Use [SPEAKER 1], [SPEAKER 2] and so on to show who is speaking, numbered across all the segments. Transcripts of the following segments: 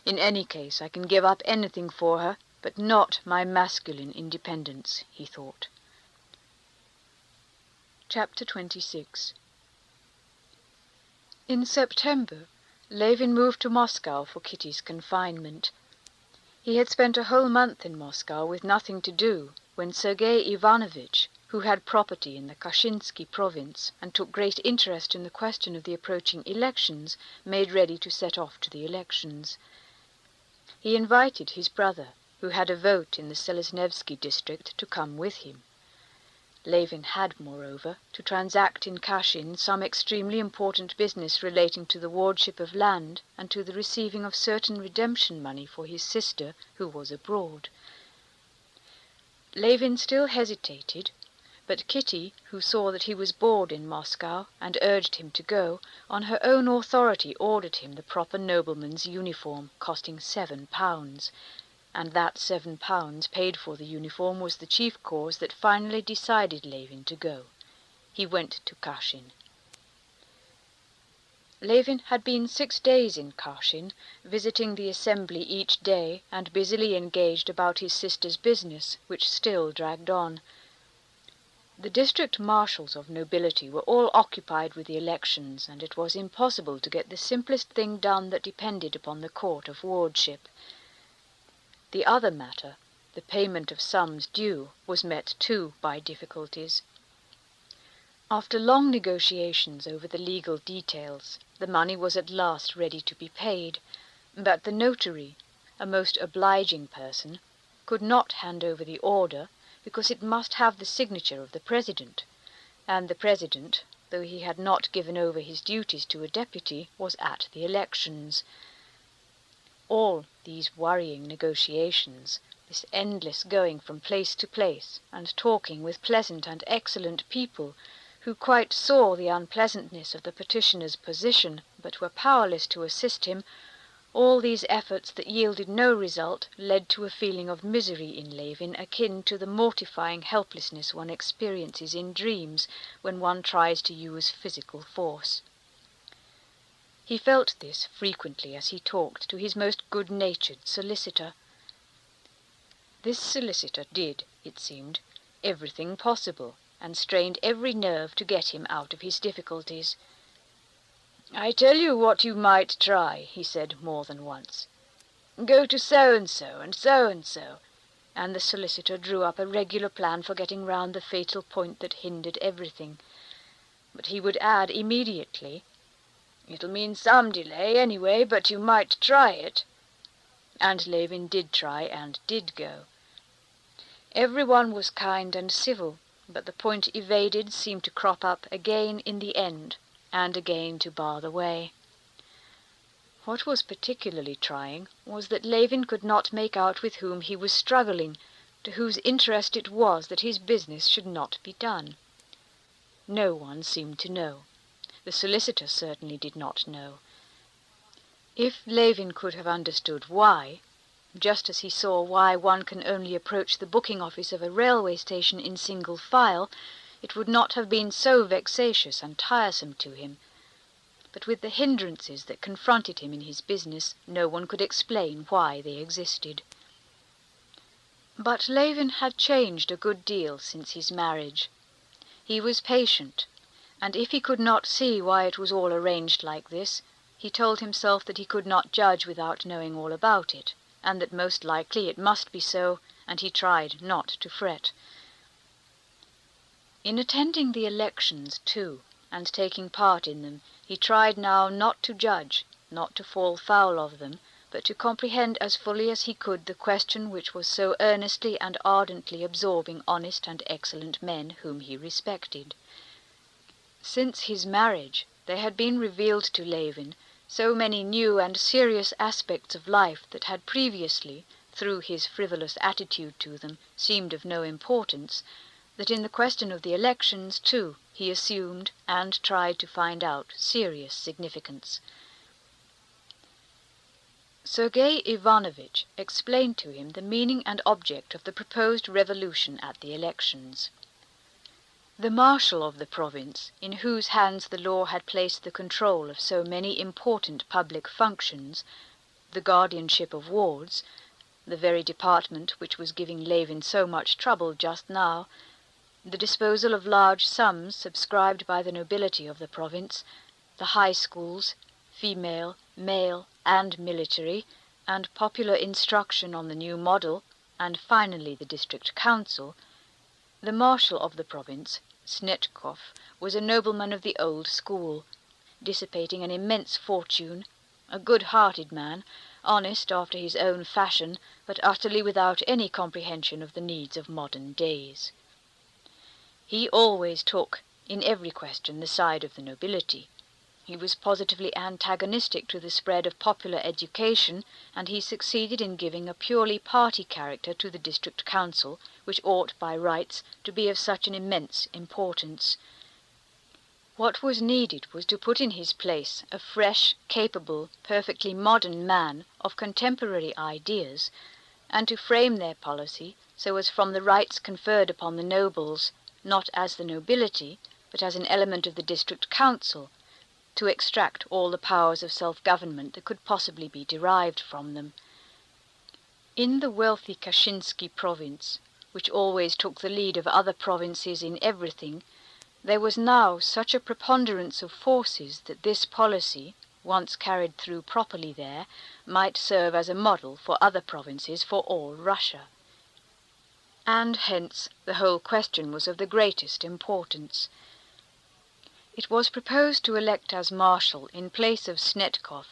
[SPEAKER 1] In any case, I can give up anything for her, but not my masculine independence, he thought. Chapter 26. In September, Levin moved to Moscow for Kitty's confinement. He had spent a whole month in Moscow with nothing to do, when Sergei Ivanovitch, who had property in the Kashinsky province and took great interest in the question of the approaching elections, made ready to set off to the elections. He invited his brother, who had a vote in the Selesnevsky district, to come with him. Levin had, moreover, to transact in Kashin some extremely important business relating to the wardship of land and to the receiving of certain redemption money for his sister, who was abroad. Levin still hesitated, but Kitty, who saw that he was bored in Moscow and urged him to go, on her own authority ordered him the proper nobleman's uniform, costing £7, and that £7 paid for the uniform was the chief cause that finally decided Levin to go. He went to Kashin. Levin had been 6 days in Kashin, visiting the assembly each day and busily engaged about his sister's business, which still dragged on. The district marshals of nobility were all occupied with the elections, and it was impossible to get the simplest thing done that depended upon the court of wardship. The other matter, the payment of sums due, was met too by difficulties. After long negotiations over the legal details, the money was at last ready to be paid, but the notary, a most obliging person, could not hand over the order because it must have the signature of the president, and the president, though he had not given over his duties to a deputy, was at the elections. All these worrying negotiations, this endless going from place to place, and talking with pleasant and excellent people, who quite saw the unpleasantness of the petitioner's position, but were powerless to assist him, all these efforts that yielded no result led to a feeling of misery in Levin akin to the mortifying helplessness one experiences in dreams when one tries to use physical force. He felt this frequently as he talked to his most good-natured solicitor. This solicitor did, it seemed, everything possible, and strained every nerve to get him out of his difficulties. "I tell you what you might try," he said more than once. "Go to so-and-so and so-and-so," and the solicitor drew up a regular plan for getting round the fatal point that hindered everything. But he would add immediately, "It'll mean some delay anyway, but you might try it." And Levin did try and did go. Everyone was kind and civil, but the point evaded seemed to crop up again in the end, and again to bar the way. What was particularly trying was that Levin could not make out with whom he was struggling, to whose interest it was that his business should not be done. No one seemed to know. The solicitor certainly did not know. If Levin could have understood why, just as he saw why one can only approach the booking office of a railway station in single file, it would not have been so vexatious and tiresome to him. But with the hindrances that confronted him in his business, no one could explain why they existed. But Levin had changed a good deal since his marriage. He was patient, and if he could not see why it was all arranged like this, he told himself that he could not judge without knowing all about it, and that most likely it must be so, and he tried not to fret. In attending the elections, too, and taking part in them, he tried now not to judge, not to fall foul of them, but to comprehend as fully as he could the question which was so earnestly and ardently absorbing honest and excellent men whom he respected. Since his marriage, there had been revealed to Levin so many new and serious aspects of life that had previously, through his frivolous attitude to them, seemed of no importance, that in the question of the elections, too, he assumed and tried to find out serious significance. Sergei Ivanovitch explained to him the meaning and object of the proposed revolution at the elections. The marshal of the province, in whose hands the law had placed the control of so many important public functions, the guardianship of wards, the very department which was giving Levin so much trouble just now, the disposal of large sums subscribed by the nobility of the province, the high schools, female, male, and military, and popular instruction on the new model, and finally the district council, the marshal of the province, Snetkov, was a nobleman of the old school, dissipating an immense fortune, a good-hearted man, honest after his own fashion, but utterly without any comprehension of the needs of modern days. He always took, in every question, the side of the nobility. He was positively antagonistic to the spread of popular education, and he succeeded in giving a purely party character to the district council, which ought by rights to be of such an immense importance. What was needed was to put in his place a fresh, capable, perfectly modern man of contemporary ideas, and to frame their policy so as from the rights conferred upon the nobles, not as the nobility, but as an element of the district council, to extract all the powers of self-government that could possibly be derived from them. In the wealthy Kashinsky province, which always took the lead of other provinces in everything, there was now such a preponderance of forces that this policy, once carried through properly there, might serve as a model for other provinces for all Russia. And hence the whole question was of the greatest importance. It was proposed to elect as marshal in place of Snetkov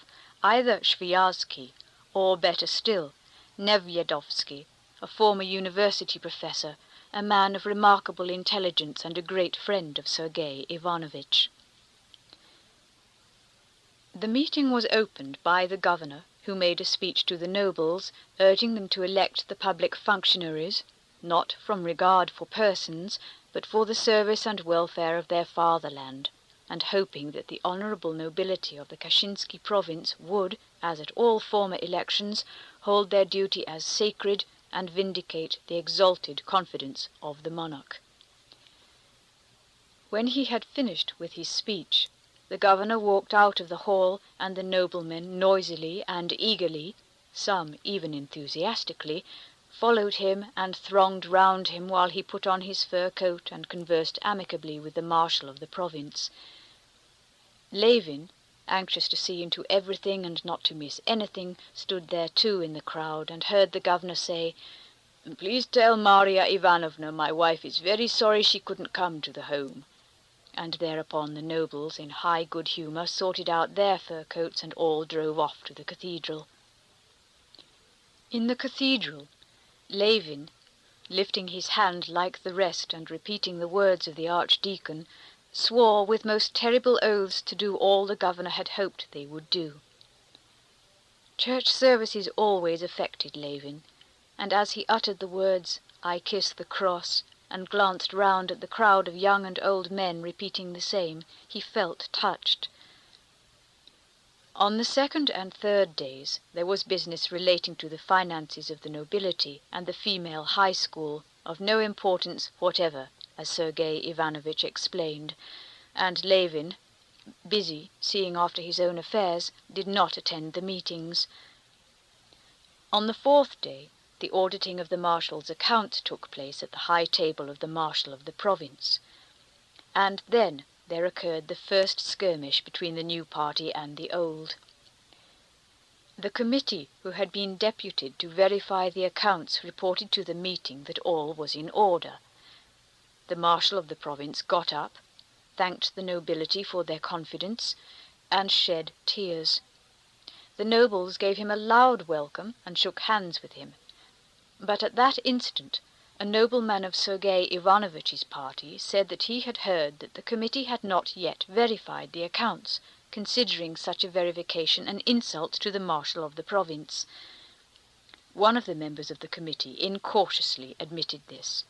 [SPEAKER 1] either Sviazhsky, or better still, Nevyedovsky, a former university professor, a man of remarkable intelligence and a great friend of Sergei Ivanovitch. The meeting was opened by the governor, who made a speech to the nobles, urging them to elect the public functionaries, not from regard for persons, but for the service and welfare of their fatherland, and hoping that the honourable nobility of the Kashinsky province would, as at all former elections, hold their duty as sacred and vindicate the exalted confidence of the monarch. When he had finished with his speech, the governor walked out of the hall, and the noblemen noisily and eagerly, some even enthusiastically, followed him and thronged round him while he put on his fur coat and conversed amicably with the marshal of the province. Levin, anxious to see into everything and not to miss anything, stood there too in the crowd, and heard the governor say, "Please tell Maria Ivanovna my wife is very sorry she couldn't come to the home." And thereupon the nobles, in high good humour, sorted out their fur coats and all drove off to the cathedral. In the cathedral, Levin, lifting his hand like the rest and repeating the words of the archdeacon, swore with most terrible oaths to do all the governor had hoped they would do. Church services always affected Levin, and as he uttered the words, "I kiss the cross," and glanced round at the crowd of young and old men repeating the same, he felt touched. On the second and third days there was business relating to the finances of the nobility and the female high school, of no importance whatever, as Sergei Ivanovitch explained, and Levin, busy seeing after his own affairs, did not attend the meetings. On the fourth day, the auditing of the marshal's accounts took place at the high table of the marshal of the province. And then there occurred the first skirmish between the new party and the old. The committee who had been deputed to verify the accounts reported to the meeting that all was in order. The marshal of the province got up, thanked the nobility for their confidence, and shed tears. The nobles gave him a loud welcome and shook hands with him. But at that instant a nobleman of Sergei Ivanovitch's party said that he had heard that the committee had not yet verified the accounts, considering such a verification an insult to the marshal of the province. One of the members of the committee incautiously admitted this.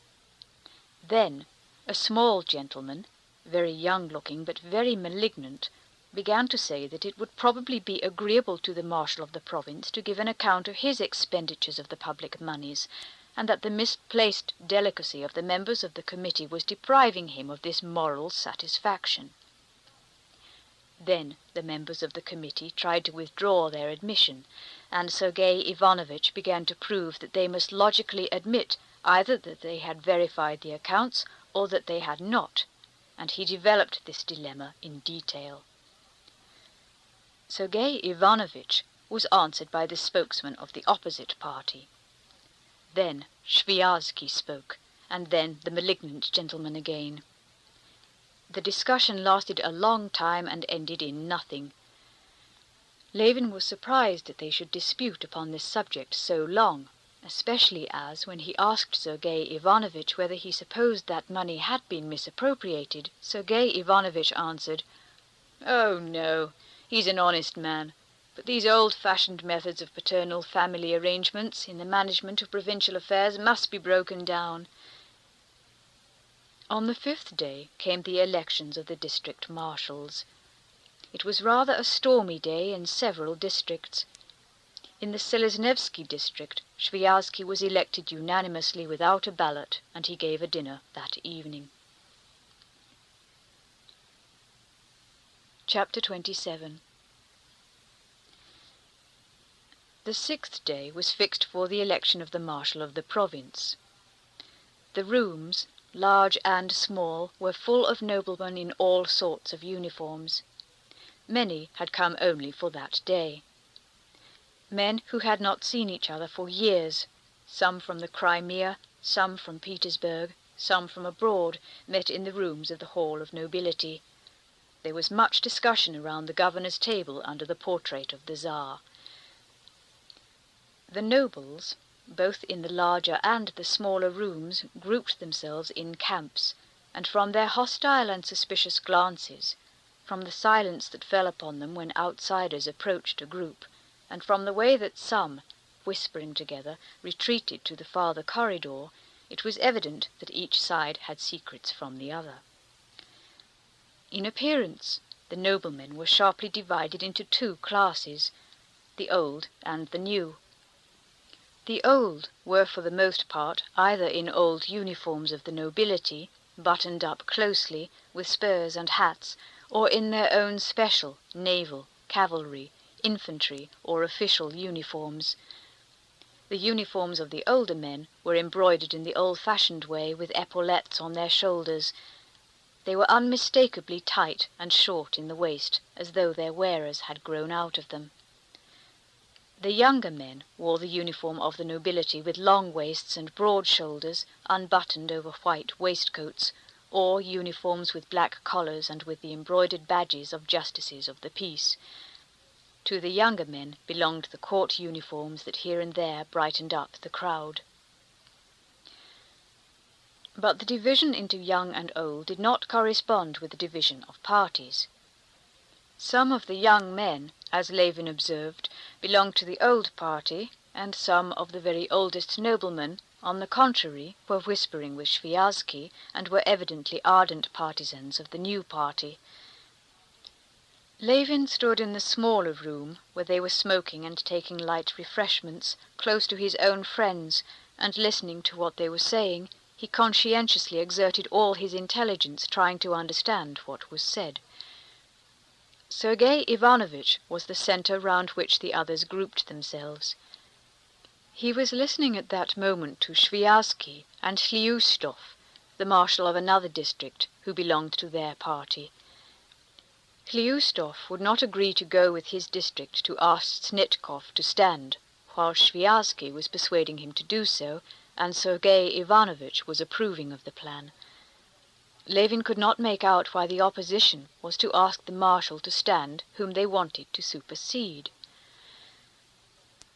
[SPEAKER 1] Then a small gentleman, very young-looking but very malignant, began to say that it would probably be agreeable to the marshal of the province to give an account of his expenditures of the public moneys, and that the misplaced delicacy of the members of the committee was depriving him of this moral satisfaction. Then the members of the committee tried to withdraw their admission, and Sergei Ivanovitch began to prove that they must logically admit either that they had verified the accounts or that they had not, and he developed this dilemma in detail. Sergei Ivanovitch was answered by the spokesman of the opposite party. Then Sviazhsky spoke, and then the malignant gentleman again. The discussion lasted a long time and ended in nothing. Levin was surprised that they should dispute upon this subject so long, especially as, when he asked Sergei Ivanovitch whether he supposed that money had been misappropriated, Sergei Ivanovitch answered, "Oh, no, he's an honest man, but these old-fashioned methods of paternal family arrangements in the management of provincial affairs must be broken down." On the 5th day came the elections of the district marshals. It was rather a stormy day in several districts. In the Selesnevsky district, Sviazhsky was elected unanimously without a ballot, and he gave a dinner that evening. Chapter 27. The 6th day was fixed for the election of the marshal of the province. The rooms, large and small, were full of noblemen in all sorts of uniforms. Many had come only for that day. Men who had not seen each other for years, some from the Crimea, some from Petersburg, some from abroad, met in the rooms of the Hall of Nobility. There was much discussion around the governor's table under the portrait of the Tsar. The nobles, both in the larger and the smaller rooms, grouped themselves in camps, and from their hostile and suspicious glances, from the silence that fell upon them when outsiders approached a group, and from the way that some, whispering together, retreated to the farther corridor, it was evident that each side had secrets from the other. In appearance, the noblemen were sharply divided into two classes, the old and the new. The old were for the most part either in old uniforms of the nobility, buttoned up closely, with spurs and hats, or in their own special naval, cavalry, infantry, or official uniforms. The uniforms of the older men were embroidered in the old-fashioned way with epaulettes on their shoulders. They were unmistakably tight and short in the waist, as though their wearers had grown out of them. The younger men wore the uniform of the nobility with long waists and broad shoulders, unbuttoned over white waistcoats, or uniforms with black collars and with the embroidered badges of justices of the peace. To the younger men belonged the court uniforms that here and there brightened up the crowd. But the division into young and old did not correspond with the division of parties. Some of the young men, as Levin observed, belonged to the old party, and some of the very oldest noblemen, on the contrary, were whispering with Sviazhsky, and were evidently ardent partisans of the new party. Levin stood in the smaller room, where they were smoking and taking light refreshments, close to his own friends, and listening to what they were saying, he conscientiously exerted all his intelligence trying to understand what was said. Sergei Ivanovitch was the centre round which the others grouped themselves. He was listening at that moment to Sviazhsky and Hliustov, the marshal of another district, who belonged to their party. Hliustov would not agree to go with his district to ask Snitkov to stand, while Sviazhsky was persuading him to do so, and Sergei Ivanovitch was approving of the plan. Levin could not make out why the opposition was to ask the marshal to stand whom they wanted to supersede.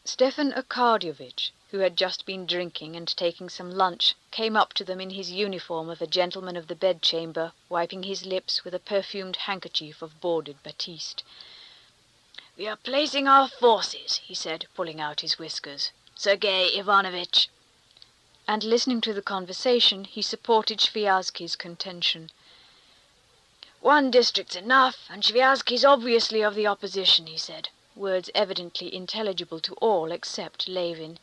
[SPEAKER 1] Stefan Arkadyevitch, who had just been drinking and taking some lunch, came up to them in his uniform of a gentleman of the bedchamber, wiping his lips with a perfumed handkerchief of bordered batiste. "We are placing our forces," he said, pulling out his whiskers. "Sergei Ivanovitch." And listening to the conversation, he supported Sviazhsky's contention. "One district's enough, and Sviazhsky's obviously of the opposition," he said, words evidently intelligible to all except Levin.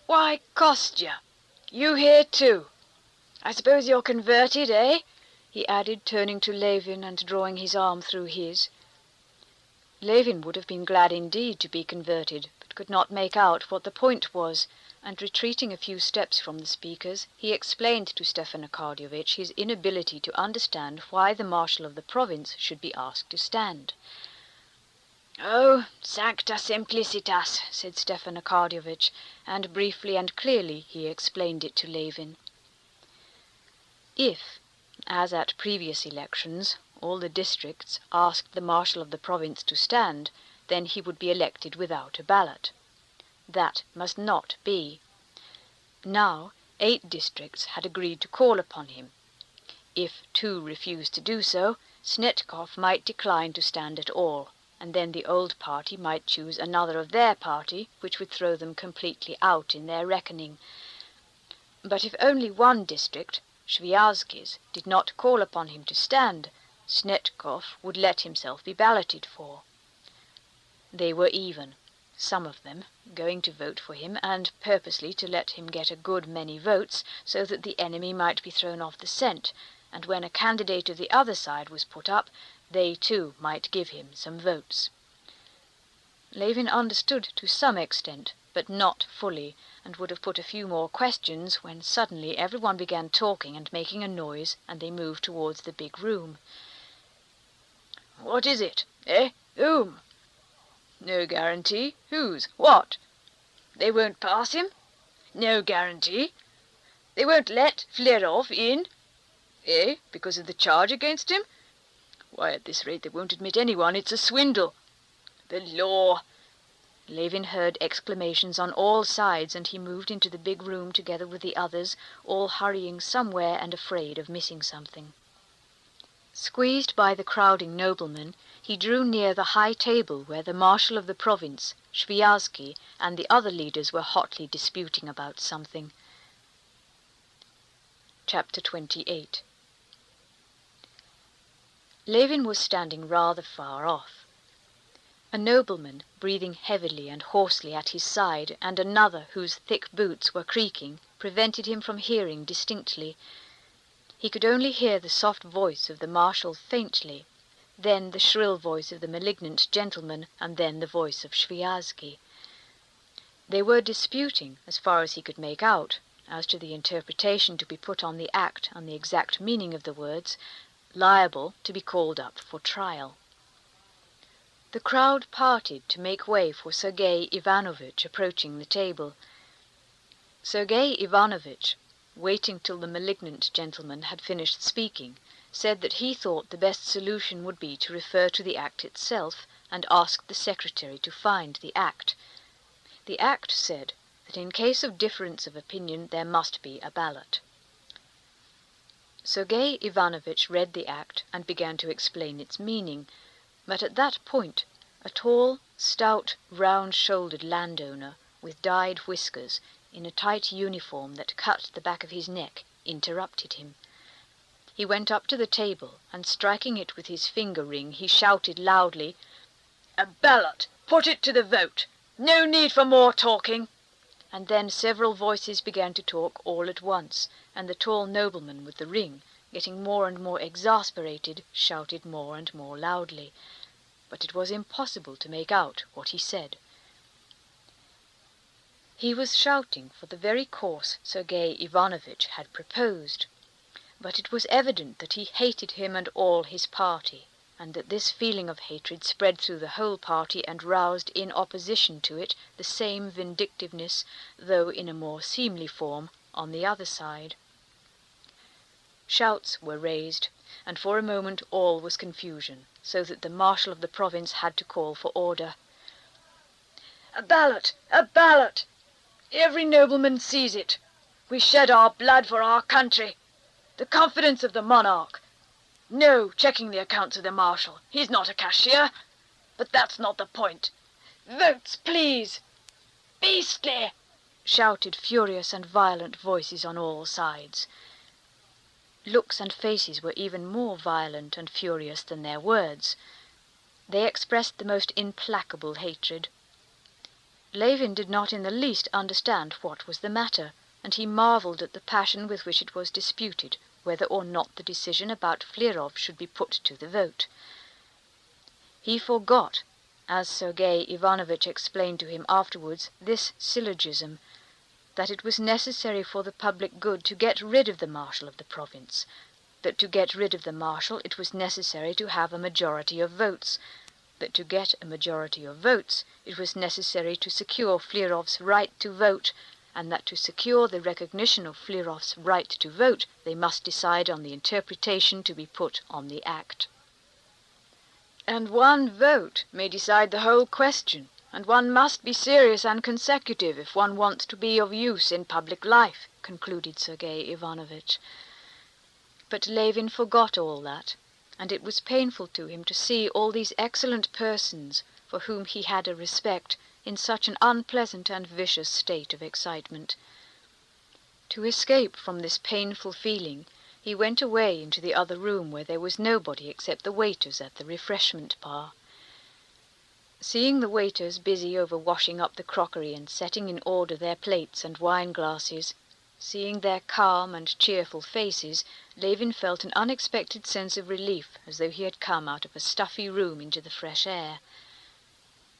[SPEAKER 1] "Why, Kostya, you here too? I suppose you're converted, eh?" he added, turning to Levin and drawing his arm through his. Levin would have been glad indeed to be converted, but could not make out what the point was, and retreating a few steps from the speakers, he explained to Stepan Arkadyevitch his inability to understand why the marshal of the province should be asked to stand. "Oh, sancta simplicitas," said Stepan Arkadyevitch, and briefly and clearly he explained it to Levin. If, as at previous elections, all the districts asked the marshal of the province to stand, then he would be elected without a ballot. That must not be. Now 8 districts had agreed to call upon him. If 2 refused to do so, Snetkov might decline to stand at all, and then the old party might choose another of their party, which would throw them completely out in their reckoning. But if only 1 district, Sviazhsky's, did not call upon him to stand, Snetkov would let himself be balloted for. They were even, some of them, going to vote for him, and purposely to let him get a good many votes, so that the enemy might be thrown off the scent, and when a candidate of the other side was put up, they too might give him some votes. Levin understood to some extent, but not fully, and would have put a few more questions when suddenly everyone began talking and making a noise, and they moved towards the big room. "What is it? Eh? Whom?" "No guarantee. Whose? What?" "They won't pass him?" "No guarantee." "They won't let Flerov in?" "Eh? Because of the charge against him?" "Why, at this rate they won't admit anyone. It's a swindle." "The law!" Levin heard exclamations on all sides, and he moved into the big room together with the others, all hurrying somewhere and afraid of missing something. Squeezed by the crowding noblemen, he drew near the high table where the marshal of the province, Sviazhsky, and the other leaders were hotly disputing about something. Chapter 28. Levin was standing rather far off. A nobleman, breathing heavily and hoarsely at his side, and another whose thick boots were creaking, prevented him from hearing distinctly. He could only hear the soft voice of the marshal faintly, then the shrill voice of the malignant gentleman, and then the voice of Sviazhsky. They were disputing, as far as he could make out, as to the interpretation to be put on the act and the exact meaning of the words, liable to be called up for trial. The crowd parted to make way for Sergei Ivanovitch approaching the table. Sergei Ivanovitch, waiting till the malignant gentleman had finished speaking, said that he thought the best solution would be to refer to the act itself and ask the secretary to find the act. The act said that in case of difference of opinion there must be a ballot. Sergei Ivanovitch read the act and began to explain its meaning, but at that point a tall, stout, round-shouldered landowner with dyed whiskers, in a tight uniform that cut the back of his neck, interrupted him. He went up to the table, and striking it with his finger ring, he shouted loudly, "A ballot! Put it to the vote! No need for more talking!" And then several voices began to talk all at once, and the tall nobleman with the ring, getting more and more exasperated, shouted more and more loudly. But it was impossible to make out what he said. He was shouting for the very course Sergei Ivanovitch had proposed, but it was evident that he hated him and all his party, and that this feeling of hatred spread through the whole party and roused in opposition to it the same vindictiveness, though in a more seemly form, on the other side. Shouts were raised, and for a moment all was confusion, so that the marshal of the province had to call for order. "A ballot! A ballot! Every nobleman sees it. We shed our blood for our country. The confidence of the monarch. No checking the accounts of the marshal. He's not a cashier. But that's not the point. Votes, please! Beastly!" shouted furious and violent voices on all sides. Looks and faces were even more violent and furious than their words. They expressed the most implacable hatred. Levin did not in the least understand what was the matter, and he marvelled at the passion with which it was disputed, whether or not the decision about Flerov should be put to the vote. He forgot as Sergei Ivanovitch explained to him afterwards, this syllogism, that it was necessary for the public good to get rid of the marshal of the province, that to get rid of the marshal it was necessary to have a majority of votes, that to get a majority of votes it was necessary to secure Flirov's right to vote, and that to secure the recognition of Flirov's right to vote they must decide on the interpretation to be put on the act. And one vote may decide the whole question, and one must be serious and consecutive if one wants to be of use in public life, concluded Sergei Ivanovitch. But Levin forgot all that, and it was painful to him to see all these excellent persons, for whom he had a respect, in such an unpleasant and vicious state of excitement. To escape from this painful feeling, he went away into the other room where there was nobody except the waiters at the refreshment bar. Seeing the waiters busy over washing up the crockery and setting in order their plates and wine-glasses, seeing their calm and cheerful faces, Levin felt an unexpected sense of relief, as though he had come out of a stuffy room into the fresh air.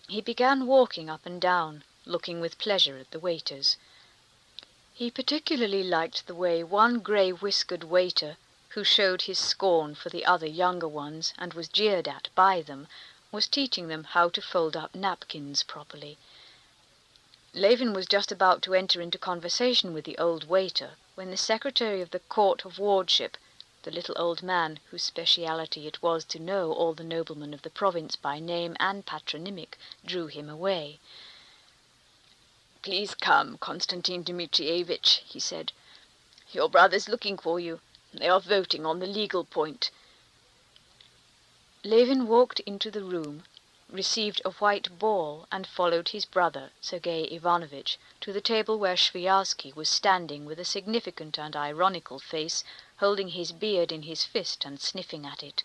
[SPEAKER 1] He began walking up and down, looking with pleasure at the waiters. He particularly liked the way one grey-whiskered waiter, who showed his scorn for the other younger ones and was jeered at by them, was teaching them how to fold up napkins properly. Levin was just about to enter into conversation with the old waiter, when the secretary of the court of wardship, the little old man whose speciality it was to know all the noblemen of the province by name and patronymic, drew him away. "Please come, Konstantin Dmitrievitch," he said. "Your brother's looking for you. They are voting on the legal point." Levin walked into the room, received a white ball, and followed his brother, Sergei Ivanovitch, to the table where Sviazhsky was standing with a significant and ironical face, holding his beard in his fist and sniffing at it.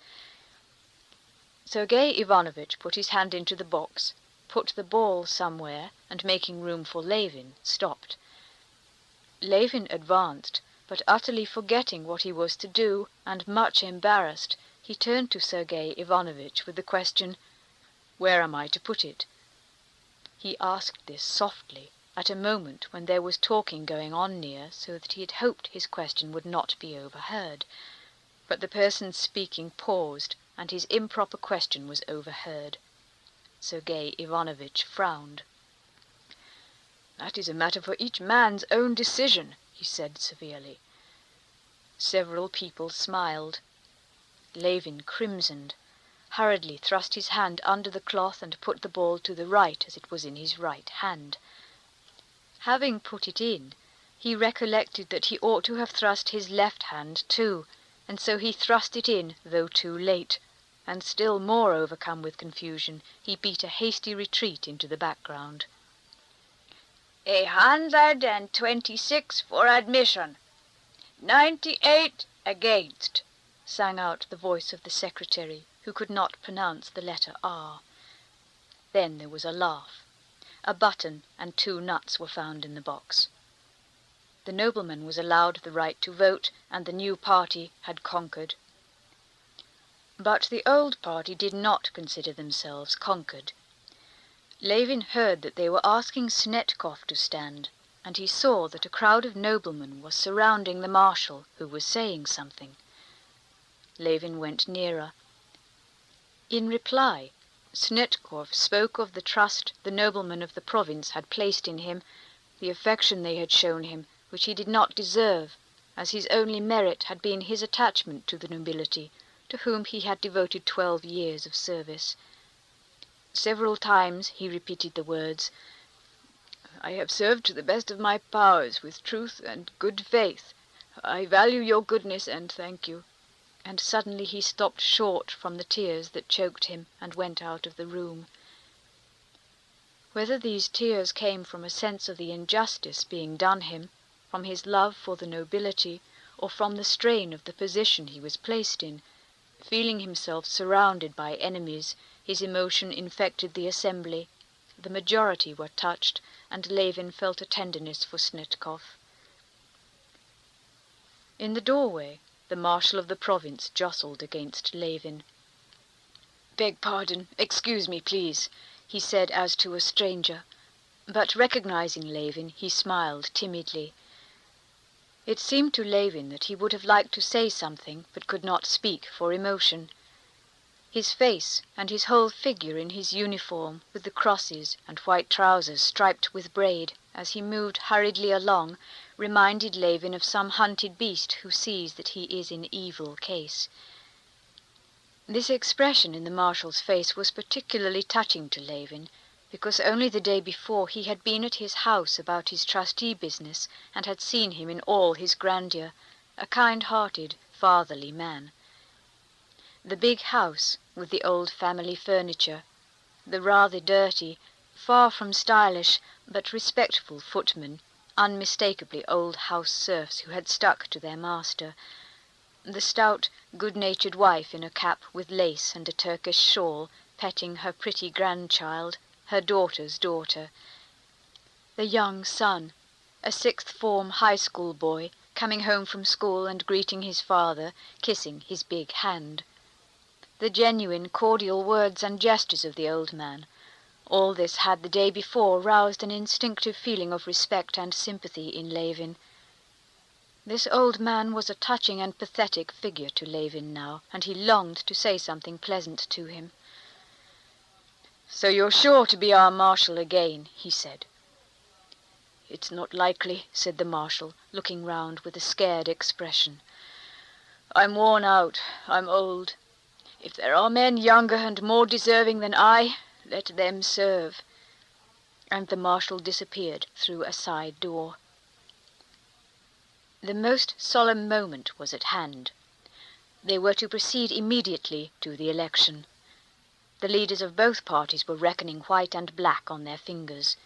[SPEAKER 1] Sergei Ivanovitch put his hand into the box, put the ball somewhere, and making room for Levin, stopped. Levin advanced, but utterly forgetting what he was to do, and much embarrassed, he turned to Sergei Ivanovitch with the question, "Where am I to put it?" He asked this softly, at a moment when there was talking going on near, so that he had hoped his question would not be overheard. But the person speaking paused, and his improper question was overheard. Sergei Ivanovitch frowned. "That is a matter for each man's own decision," he said severely. Several people smiled. Levin crimsoned, hurriedly thrust his hand under the cloth and put the ball to the right as it was in his right hand. Having put it in, he recollected that he ought to have thrust his left hand too, and so he thrust it in, though too late, and still more overcome with confusion, he beat a hasty retreat into the background. 126 for admission, 98 against, sang out the voice of the secretary, who could not pronounce the letter R. Then there was a laugh. A button and 2 nuts were found in the box. The nobleman was allowed the right to vote, and the new party had conquered. But the old party did not consider themselves conquered. Levin heard that they were asking Snetkov to stand, and he saw that a crowd of noblemen was surrounding the marshal, who was saying something. Levin went nearer. In reply, Snetkov spoke of the trust the noblemen of the province had placed in him, the affection they had shown him, which he did not deserve, as his only merit had been his attachment to the nobility, to whom he had devoted 12 years of service. Several times he repeated the words, "I have served to the best of my powers with truth and good faith. I value your goodness and thank you." And suddenly he stopped short from the tears that choked him and went out of the room. Whether these tears came from a sense of the injustice being done him, from his love for the nobility, or from the strain of the position he was placed in, feeling himself surrounded by enemies, his emotion infected the assembly. The majority were touched, and Levin felt a tenderness for Snetkov. In the doorway, the marshal of the province jostled against Levin. "Beg pardon, excuse me, please. he said as to a stranger, but recognizing Levin, he smiled timidly. It seemed to Levin that he would have liked to say something, but could not speak for emotion. His face and his whole figure in his uniform, with the crosses and white trousers striped with braid, as he moved hurriedly along, reminded Levin of some hunted beast who sees that he is in evil case. This expression in the marshal's face was particularly touching to Levin, because only the day before he had been at his house about his trustee business and had seen him in all his grandeur, a kind-hearted, fatherly man. The big house, with the old family furniture, the rather dirty, far from stylish, but respectful footmen, unmistakably old house serfs who had stuck to their master, the stout, good-natured wife in a cap with lace and a Turkish shawl, petting her pretty grandchild, her daughter's daughter, the young son, a sixth-form high school boy, coming home from school and greeting his father, kissing his big hand, the genuine, cordial words and gestures of the old man. All this had the day before roused an instinctive feeling of respect and sympathy in Levin. This old man was a touching and pathetic figure to Levin now, and he longed to say something pleasant to him. "So you're sure to be our marshal again," he said. "It's not likely," said the marshal, looking round with a scared expression. "I'm worn out, I'm old. If there are men younger and more deserving than I, let them serve." And the marshal disappeared through a side door. The most solemn moment was at hand. They were to proceed immediately to the election. The leaders of both parties were reckoning white and black on their fingers.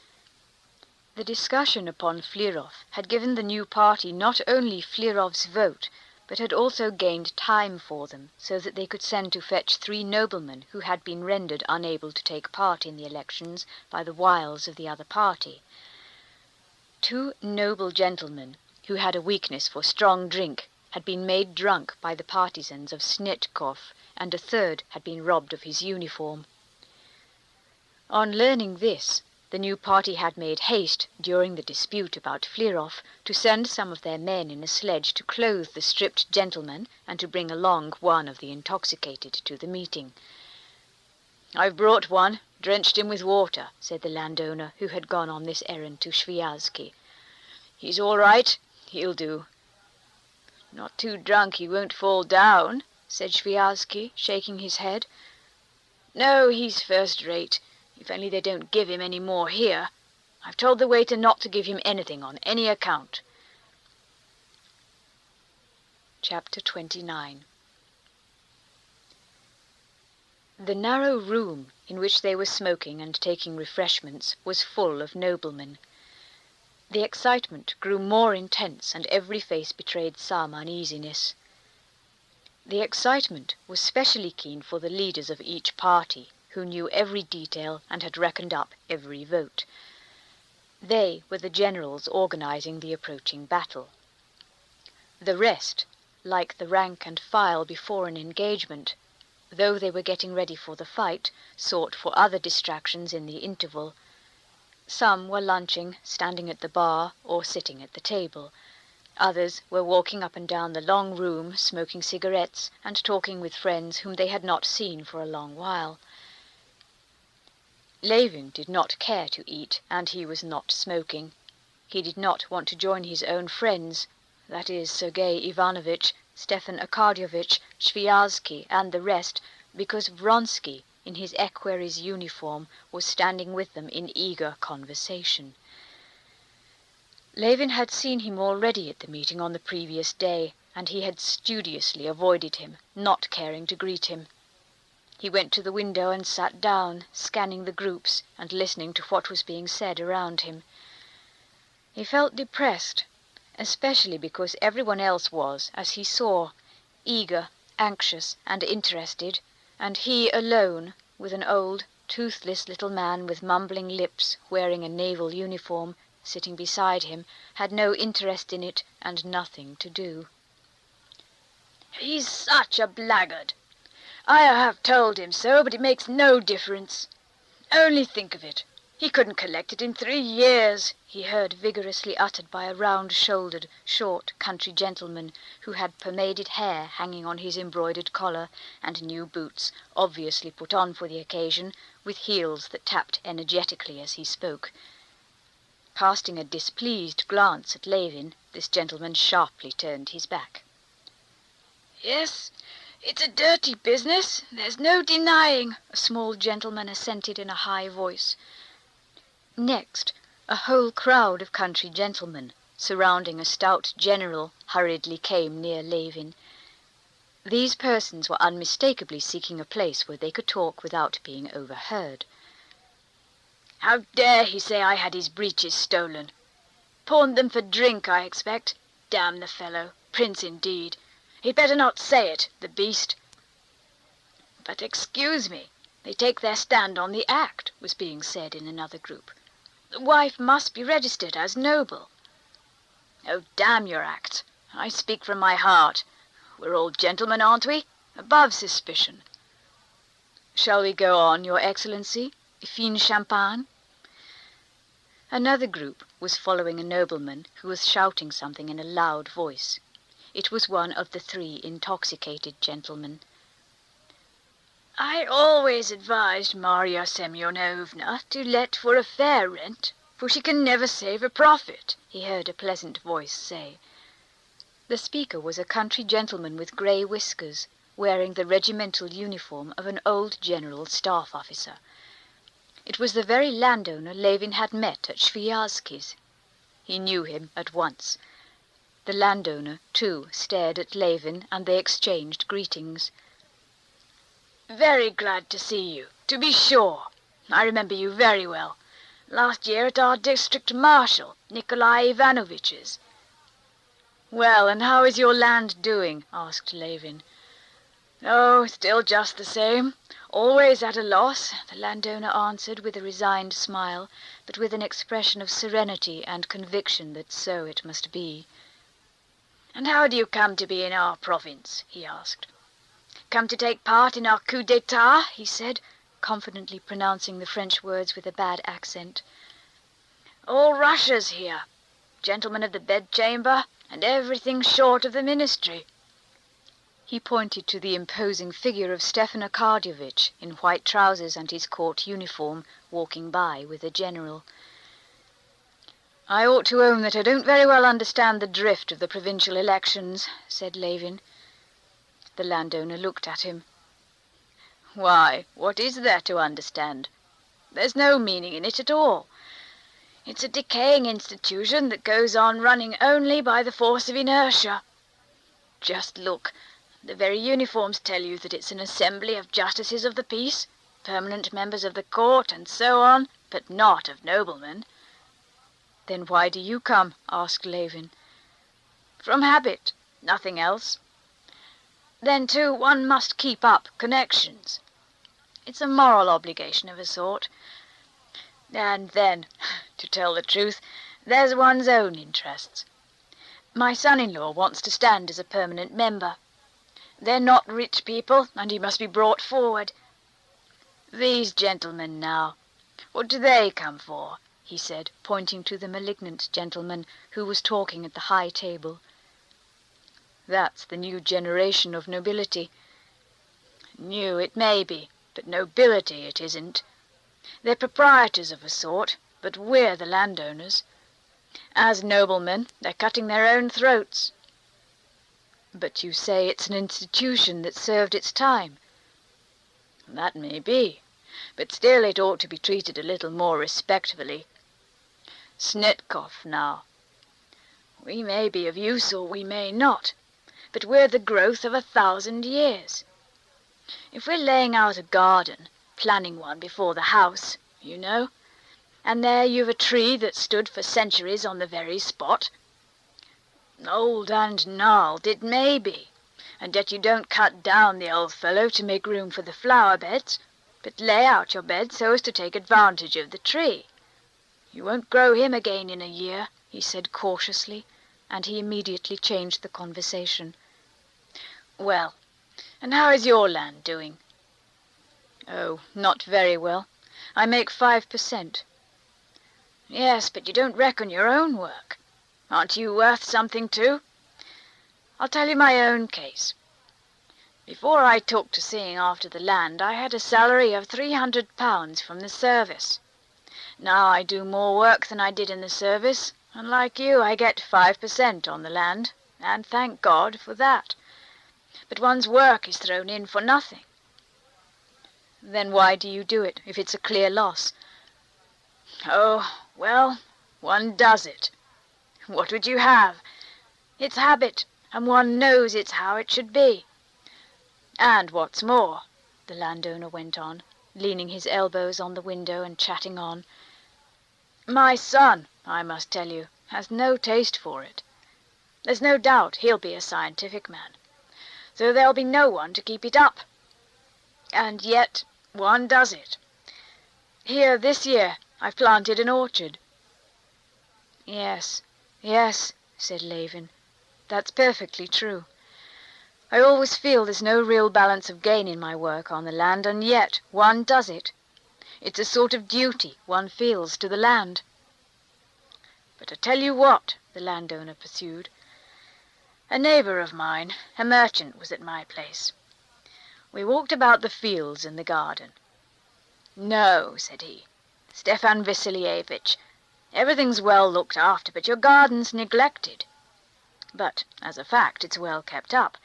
[SPEAKER 1] The discussion upon Flirov had given the new party not only Flirov's vote, but had also gained time for them, so that they could send to fetch 3 noblemen who had been rendered unable to take part in the elections by the wiles of the other party. 2 noble gentlemen, who had a weakness for strong drink, had been made drunk by the partisans of Snetkov, and a 3rd had been robbed of his uniform. On learning this, the new party had made haste, during the dispute about Flirov, to send some of their men in a sledge to clothe the stripped gentleman and to bring along one of the intoxicated to the meeting. "I've brought one, drenched him with water," said the landowner who had gone on this errand to Sviazhsky. "He's all right, he'll do." "Not too drunk he won't fall down," said Sviazhsky, shaking his head. "No, he's first-rate, if only they don't give him any more here. I've told the waiter not to give him anything on any account." Chapter 29. The narrow room in which they were smoking and taking refreshments was full of noblemen. The excitement grew more intense, and every face betrayed some uneasiness. The excitement was specially keen for the leaders of each party, who knew every detail and had reckoned up every vote. They were the generals organizing the approaching battle. The rest, like the rank and file before an engagement, though they were getting ready for the fight, sought for other distractions in the interval. Some were lunching, standing at the bar, or sitting at the table. Others were walking up and down the long room, smoking cigarettes and talking with friends whom they had not seen for a long while. Levin did not care to eat, and he was not smoking. He did not want to join his own friends, that is, Sergei Ivanovitch, Stefan Arkadyevitch, Sviazhsky, and the rest, because Vronsky, in his equerry's uniform, was standing with them in eager conversation. Levin had seen him already at the meeting on the previous day, and he had studiously avoided him, not caring to greet him. He went to the window and sat down, scanning the groups and listening to what was being said around him. He felt depressed, especially because everyone else was, as he saw, eager, anxious, and interested, and he alone, with an old, toothless little man with mumbling lips, wearing a naval uniform, sitting beside him, had no interest in it and nothing to do. "He's such a blackguard. I have told him so, but it makes no difference. Only think of it. He couldn't collect it in 3 years, he heard vigorously uttered by a round-shouldered, short country gentleman who had pomaded hair hanging on his embroidered collar, and new boots, obviously put on for the occasion, with heels that tapped energetically as he spoke. Casting a displeased glance at Levin, this gentleman sharply turned his back. "Yes, it's a dirty business, there's no denying," a small gentleman assented in a high voice. Next, a whole crowd of country gentlemen, surrounding a stout general, hurriedly came near Levin. These persons were unmistakably seeking a place where they could talk without being overheard. "How dare he say I had his breeches stolen? Pawned them for drink, I expect. Damn the fellow, prince indeed. He'd better not say it, the beast." "But excuse me, they take their stand on the act," was being said in another group. "The wife must be registered as noble." "Oh, damn your act. I speak from my heart. We're all gentlemen, aren't we? Above suspicion." "Shall we go on, your Excellency? Fin champagne?" Another group was following a nobleman who was shouting something in a loud voice. It was one of the 3 intoxicated gentlemen. "I always advised Marya Semyonovna to let for a fair rent, for she can never save a profit," he heard a pleasant voice say. The speaker was a country gentleman with grey whiskers, wearing the regimental uniform of an old general staff officer. It was the very landowner Levin had met at Sviazhsky's. He knew him at once. The landowner, too, stared at Levin, and they exchanged greetings. "Very glad to see you, to be sure. I remember you very well. Last year at our district marshal, Nikolai Ivanovitch's." "Well, and how is your land doing?" asked Levin. "Oh, still just the same. Always at a loss," the landowner answered with a resigned smile, but with an expression of serenity and conviction that so it must be. "And how do you come to be in our province?" he asked. "Come to take part in our coup d'etat?" he said, confidently pronouncing the French words with a bad accent. "All Russia's here. Gentlemen of the bedchamber, and everything short of the ministry." He pointed to the imposing figure of Stepan Arkadyevitch in white trousers and his court uniform, walking by with the general. "I ought to own that I don't very well understand the drift of the provincial elections," said Levin. The landowner looked at him. "Why, what is there to understand? There's no meaning in it at all. It's a decaying institution that goes on running only by the force of inertia. Just look, the very uniforms tell you that it's an assembly of justices of the peace, permanent members of the court, and so on, but not of noblemen." "Then why do you come?" asked Levin. "From habit, nothing else. Then, too, one must keep up connections. It's a moral obligation of a sort. And then, to tell the truth, there's one's own interests. My son-in-law wants to stand as a permanent member. They're not rich people, and he must be brought forward. These gentlemen now, what do they come for?" he said, pointing to the malignant gentleman who was talking at the high table. "That's the new generation of nobility." "New it may be, but nobility it isn't. They're proprietors of a sort, but we're the landowners. As noblemen, they're cutting their own throats." "But you say it's an institution that served its time." "That may be, but still it ought to be treated a little more respectfully. Snetkov, now. We may be of use or we may not, but we're the growth of 1,000 years. If we're laying out a garden, planning one before the house, you know, and there you've a tree that stood for centuries on the very spot, old and gnarled it may be, and yet you don't cut down the old fellow to make room for the flower beds, but lay out your bed so as to take advantage of the tree. You won't grow him again in a year," he said cautiously, and he immediately changed the conversation. "Well, and how is your land doing?" "Oh, not very well. I make 5%. Yes, but you don't reckon your own work. Aren't you worth something too? I'll tell you my own case. Before I took to seeing after the land, I had a salary of £300 from the service. Now I do more work than I did in the service, and like you, I get 5% on the land, and thank God for that. But one's work is thrown in for nothing. Then why do you do it, if it's a clear loss? Oh, well, one does it. What would you have? It's habit, and one knows it's how it should be. And what's more, the landowner went on, leaning his elbows on the window and chatting on, my son, I must tell you, has no taste for it. There's no doubt he'll be a scientific man, so there'll be no one to keep it up. And yet one does it. Here this year I've planted an orchard. Yes, said Levin, that's perfectly true. I always feel there's no real balance of gain in my work on the land, and yet one does it. It's a sort of duty one feels to the land. But I tell you what, the landowner pursued. A neighbour of mine, a merchant, was at my place. We walked about the fields and the garden. No, said he, Stefan Vassilievich, everything's well looked after, but your garden's neglected. But, as a fact, it's well kept up.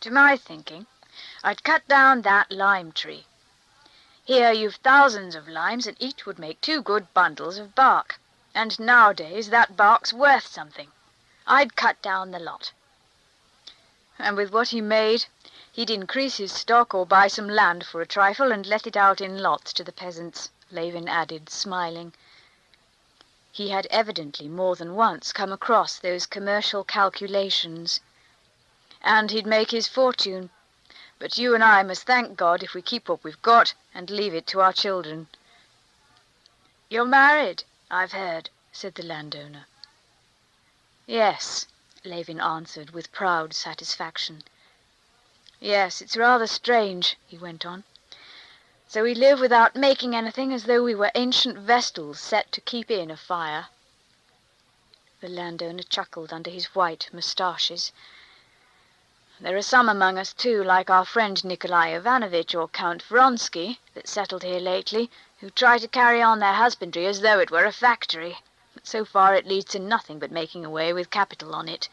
[SPEAKER 1] To my thinking, I'd cut down that lime tree. Here you've thousands of limes, and each would make 2 good bundles of bark. And nowadays that bark's worth something. I'd cut down the lot. And with what he made, he'd increase his stock or buy some land for a trifle and let it out in lots to the peasants, Levin added, smiling. He had evidently more than once come across those commercial calculations. And he'd make his fortune. But you and I must thank God if we keep what we've got and leave it to our children. You're married, I've heard, said the landowner. Yes, Levin answered with proud satisfaction. Yes, it's rather strange, he went on. So we live without making anything, as though we were ancient vestals set to keep in a fire. The landowner chuckled under his white moustaches. There are some among us, too, like our friend Nikolai Ivanovitch or Count Vronsky, that settled here lately, who try to carry on their husbandry as though it were a factory. But so far it leads to nothing but making away with capital on it.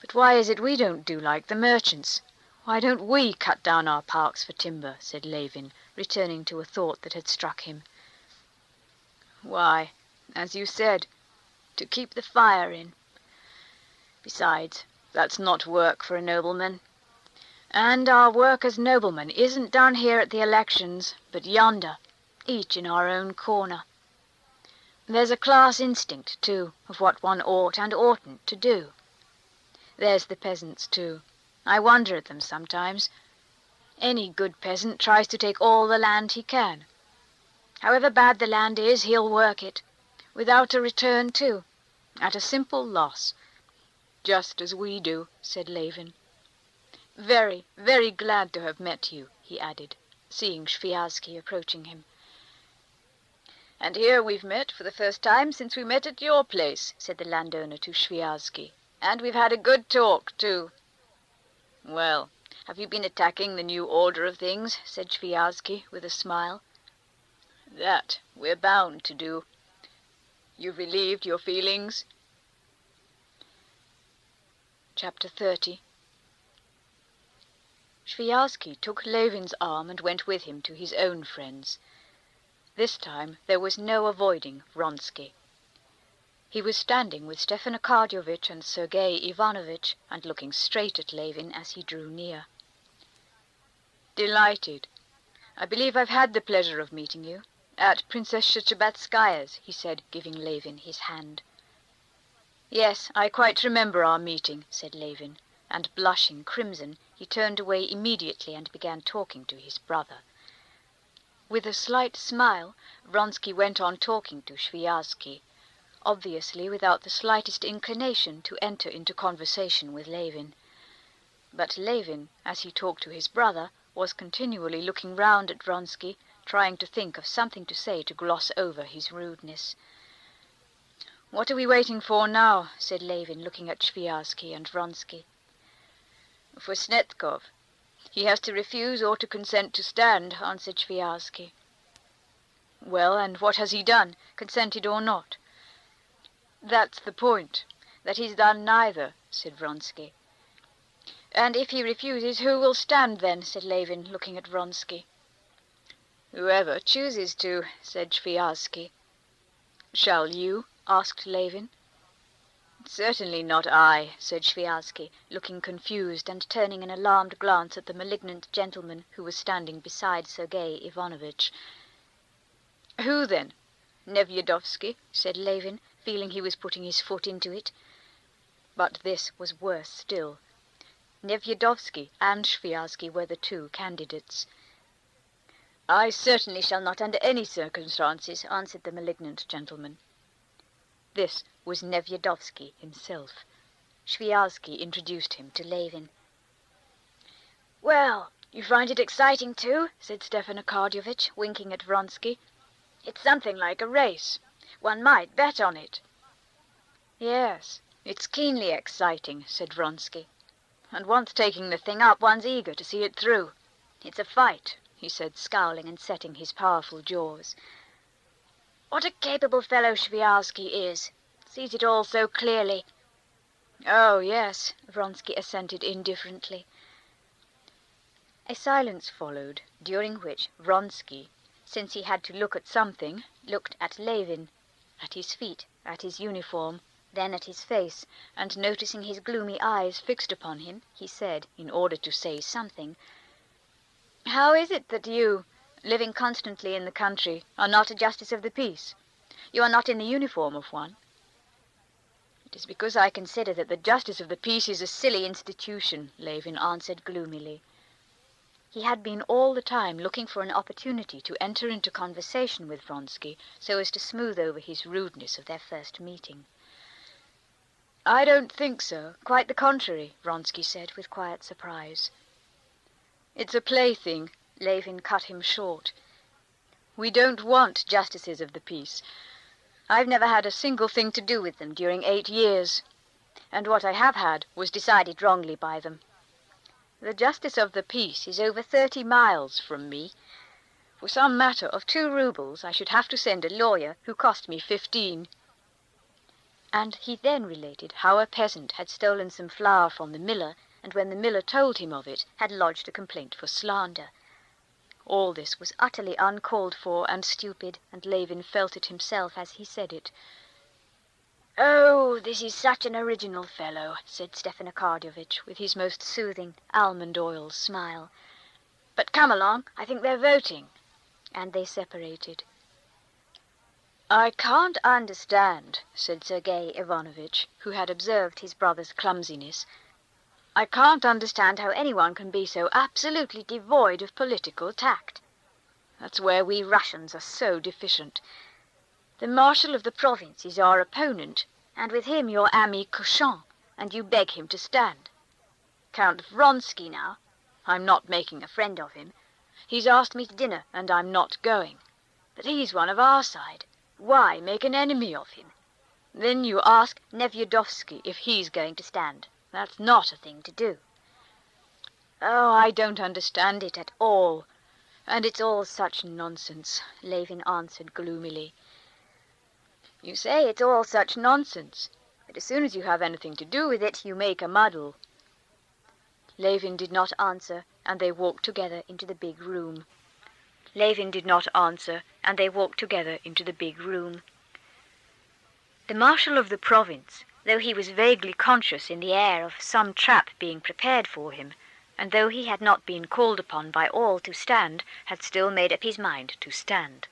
[SPEAKER 1] But why is it we don't do like the merchants? Why don't we cut down our parks for timber? Said Levin, returning to a thought that had struck him. Why, as you said, to keep the fire in. Besides, that's not work for a nobleman. And our work as noblemen isn't done here at the elections, but yonder, each in our own corner. There's a class instinct, too, of what one ought and oughtn't to do. There's the peasants, too. I wonder at them sometimes. Any good peasant tries to take all the land he can. However bad the land is, he'll work it, without a return, too, at a simple loss. Just as we do, said Levin. Very, very glad to have met you, he added, seeing Sviazhsky approaching him. And here we've met for the first time since we met at your place, said the landowner to Sviazhsky. And we've had a good talk, too. Well, have you been attacking the new order of things? Said Sviazhsky with a smile. That we're bound to do. You've relieved your feelings? Chapter 30. Sviazhsky took Levin's arm and went with him to his own friends. This time there was no avoiding Vronsky. He was standing with Stepan Arkadyevitch and Sergei Ivanovitch, and looking straight at Levin as he drew near. Delighted. I believe I've had the pleasure of meeting you. At Princess Shcherbetskaya's, he said, giving Levin his hand. Yes, I quite remember our meeting, said Levin, and blushing crimson, he turned away immediately and began talking to his brother. With a slight smile, Vronsky went on talking to Sviazhsky, obviously without the slightest inclination to enter into conversation with Levin. But Levin, as he talked to his brother, was continually looking round at Vronsky trying to think of something to say to gloss over his rudeness. "What are we waiting for now?" said Levin, looking at Sviazhsky and Vronsky. "For Snetkov. He has to refuse or to consent to stand," answered Sviazhsky. "Well, and what has he done, consented or not?" "That's the point, that he's done neither," said Vronsky. "And if he refuses, who will stand then?" said Levin, looking at Vronsky. "Whoever chooses to," said Sviazhsky. "Shall you?" asked Levin. "Certainly not I," said Sviazhsky, looking confused and turning an alarmed glance at the malignant gentleman who was standing beside Sergei Ivanovitch. "Who then? Nevyedovsky?" said Levin, feeling he was putting his foot into it. But this was worse still. Nevyedovsky and Sviazhsky were the two candidates. "I certainly shall not under any circumstances," answered the malignant gentleman. This was Nevyedovsky himself. Sviazhsky introduced him to Levin. "Well, you find it exciting too?" said Stepan Arkadyevitch, winking at Vronsky. "It's something like a race. One might bet on it." "Yes, it's keenly exciting," said Vronsky. "And once taking the thing up, one's eager to see it through. It's a fight," he said, scowling and setting his powerful jaws. "What a capable fellow Sviazhsky is! Sees it all so clearly." "Oh, yes," Vronsky assented indifferently. A silence followed, during which Vronsky, since he had to look at something, looked at Levin, at his feet, at his uniform, then at his face, and noticing his gloomy eyes fixed upon him, he said, in order to say something, "How is it that you, living constantly in the country, are not a justice of the peace? You are not in the uniform of one." "It is because I consider that the justice of the peace is a silly institution," Levin answered gloomily. He had been all the time looking for an opportunity to enter into conversation with Vronsky so as to smooth over his rudeness of their first meeting. "I don't think so. Quite the contrary," Vronsky said with quiet surprise. "It's a plaything," Levin cut him short. "We don't want justices of the peace. I've never had a single thing to do with them during 8 years, and what I have had was decided wrongly by them. The justice of the peace is over 30 miles from me. For some matter of 2 rubles I should have to send a lawyer who cost me 15. And he then related how a peasant had stolen some flour from the miller, and when the miller told him of it, had lodged a complaint for slander. All this was utterly uncalled for and stupid, and Levin felt it himself as he said it. "Oh, this is such an original fellow," said Stepan Arkadyevitch, with his most soothing almond-oil smile. "But come along, I think they're voting." And they separated. "I can't understand," said Sergei Ivanovitch, who had observed his brother's clumsiness. "I can't understand how anyone can be so absolutely devoid of political tact. That's where we Russians are so deficient. The Marshal of the province is our opponent, and with him your ami cochon, and you beg him to stand. Count Vronsky now, I'm not making a friend of him. He's asked me to dinner, and I'm not going. But he's one of our side. Why make an enemy of him? Then you ask Nevyedovsky if he's going to stand. That's not a thing to do. Oh, I don't understand it at all. And it's all such nonsense," Levin answered gloomily. "You say it's all such nonsense, but as soon as you have anything to do with it, you make a muddle." Levin did not answer, and they walked together into the big room. The Marshal of the province, though he was vaguely conscious in the air of some trap being prepared for him, and though he had not been called upon by all to stand, had still made up his mind to stand.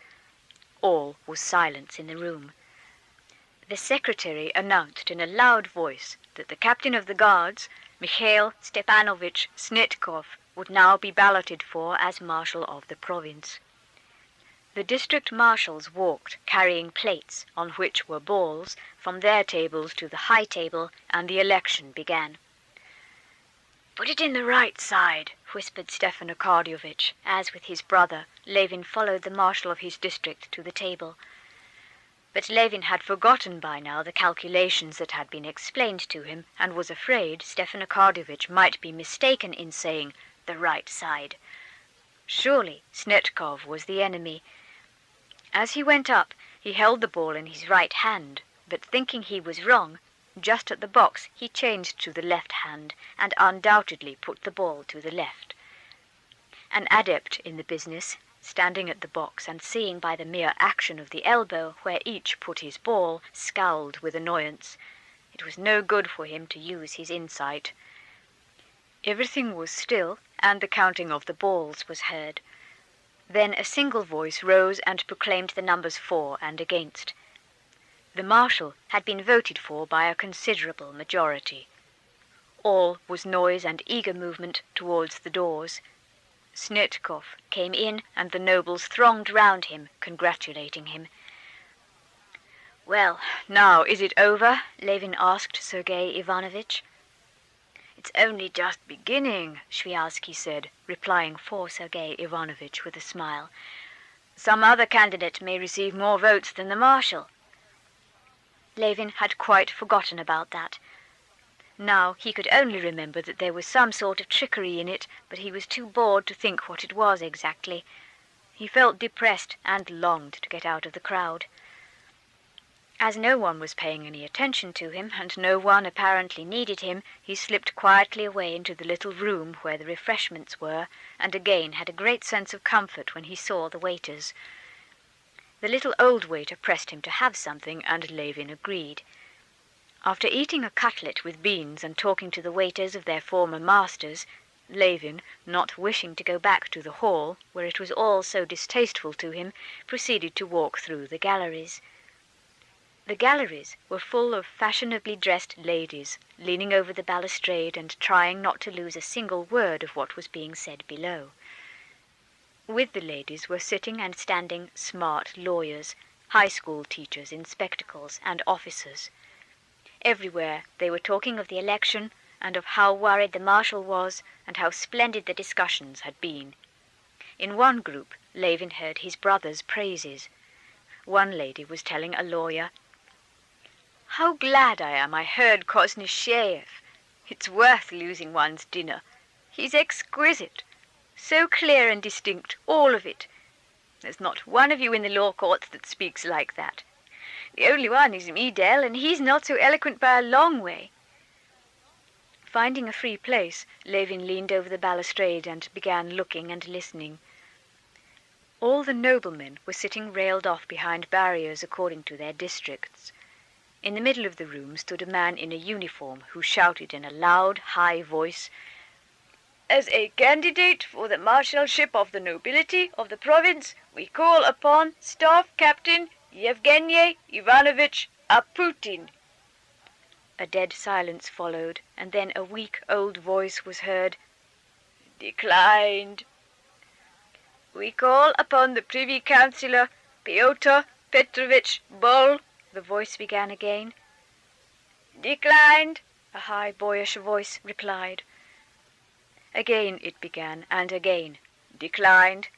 [SPEAKER 1] All was silence in the room. The secretary announced in a loud voice that the captain of the guards, Mikhail Stepanovich Snetkov, would now be balloted for as Marshal of the province. The district marshals walked, carrying plates, on which were balls, from their tables to the high table, and the election began. "Put it in the right side," whispered Stefan Arkadyevitch, as with his brother, Levin followed the marshal of his district to the table. But Levin had forgotten by now the calculations that had been explained to him, and was afraid Stefan Arkadyevitch might be mistaken in saying the right side. Surely Snetkov was the enemy. As he went up, he held the ball in his right hand, but thinking he was wrong, just at the box he changed to the left hand, and undoubtedly put the ball to the left. An adept in the business, standing at the box and seeing by the mere action of the elbow where each put his ball, scowled with annoyance. It was no good for him to use his insight. Everything was still, and the counting of the balls was heard. Then a single voice rose and proclaimed the numbers for and against. The marshal had been voted for by a considerable majority. All was noise and eager movement towards the doors. Snetkov came in, and the nobles thronged round him, congratulating him. "Well, now is it over?" Levin asked Sergei Ivanovitch. "It's only just beginning," Sviazhsky said, replying for Sergei Ivanovitch with a smile. "Some other candidate may receive more votes than the marshal." Levin had quite forgotten about that. Now he could only remember that there was some sort of trickery in it, but he was too bored to think what it was exactly. He felt depressed and longed to get out of the crowd. As no one was paying any attention to him, and no one apparently needed him, he slipped quietly away into the little room where the refreshments were, and again had a great sense of comfort when he saw the waiters. The little old waiter pressed him to have something, and Levin agreed. After eating a cutlet with beans and talking to the waiters of their former masters, Levin, not wishing to go back to the hall, where it was all so distasteful to him, proceeded to walk through the galleries. The galleries were full of fashionably dressed ladies, leaning over the balustrade and trying not to lose a single word of what was being said below. With the ladies were sitting and standing smart lawyers, high school teachers in spectacles, and officers. Everywhere they were talking of the election, and of how worried the marshal was, and how splendid the discussions had been. In one group Levin heard his brother's praises. One lady was telling a lawyer, "How glad I am I heard Koznishev. It's worth losing one's dinner. He's exquisite. So clear and distinct, all of it. There's not one of you in the law courts that speaks like that. The only one is Medel, and he's not so eloquent by a long way." Finding a free place, Levin leaned over the balustrade and began looking and listening. All the noblemen were sitting railed off behind barriers according to their districts. In the middle of the room stood a man in a uniform who shouted in a loud, high voice, "As a candidate for the marshalship of the nobility of the province, we call upon Staff Captain Yevgeny Ivanovich Aputin." A dead silence followed, and then a weak old voice was heard. "Declined." "We call upon the Privy Councillor Pyotr Petrovich Bol," the voice began again. "Declined," a high boyish voice replied. Again it began, and again, "Declined,"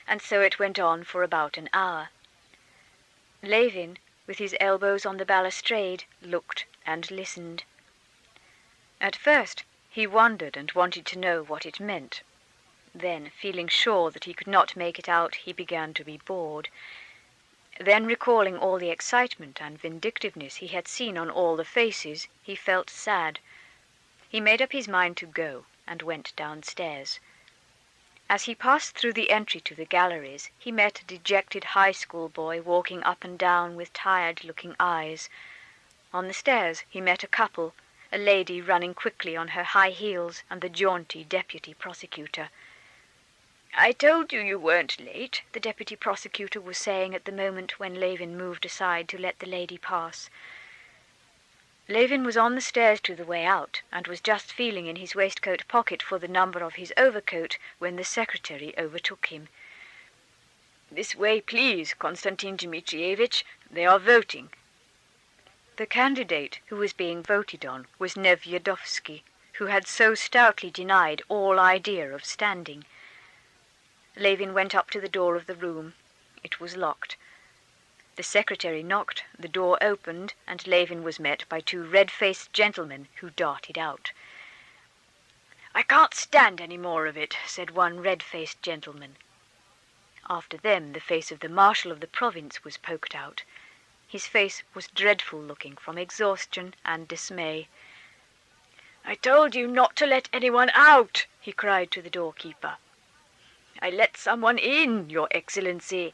[SPEAKER 1] and so it went on for about an hour. Levin, with his elbows on the balustrade, looked and listened. At first he wondered and wanted to know what it meant. Then, feeling sure that he could not make it out, he began to be bored. Then, recalling all the excitement and vindictiveness he had seen on all the faces, he felt sad. He made up his mind to go, and went downstairs. As he passed through the entry to the galleries, he met a dejected high school boy walking up and down with tired-looking eyes. On the stairs he met a couple, a lady running quickly on her high heels, and the jaunty deputy prosecutor. "I told you you weren't late," the deputy prosecutor was saying at the moment when Levin moved aside to let the lady pass. Levin was on the stairs to the way out, and was just feeling in his waistcoat pocket for the number of his overcoat when the secretary overtook him. "This way, please, Konstantin Dmitrievich. They are voting." The candidate who was being voted on was Nevyedovsky. who had so stoutly denied all idea of standing. Levin went up to the door of the room. It was locked. The secretary knocked, the door opened, and Levin was met by two red-faced gentlemen who darted out. "I can't stand any more of it," said one red-faced gentleman. After them the face of the marshal of the province was poked out. His face was dreadful-looking from exhaustion and dismay. "I told you not to let anyone out," he cried to the doorkeeper. "I let someone in, your excellency."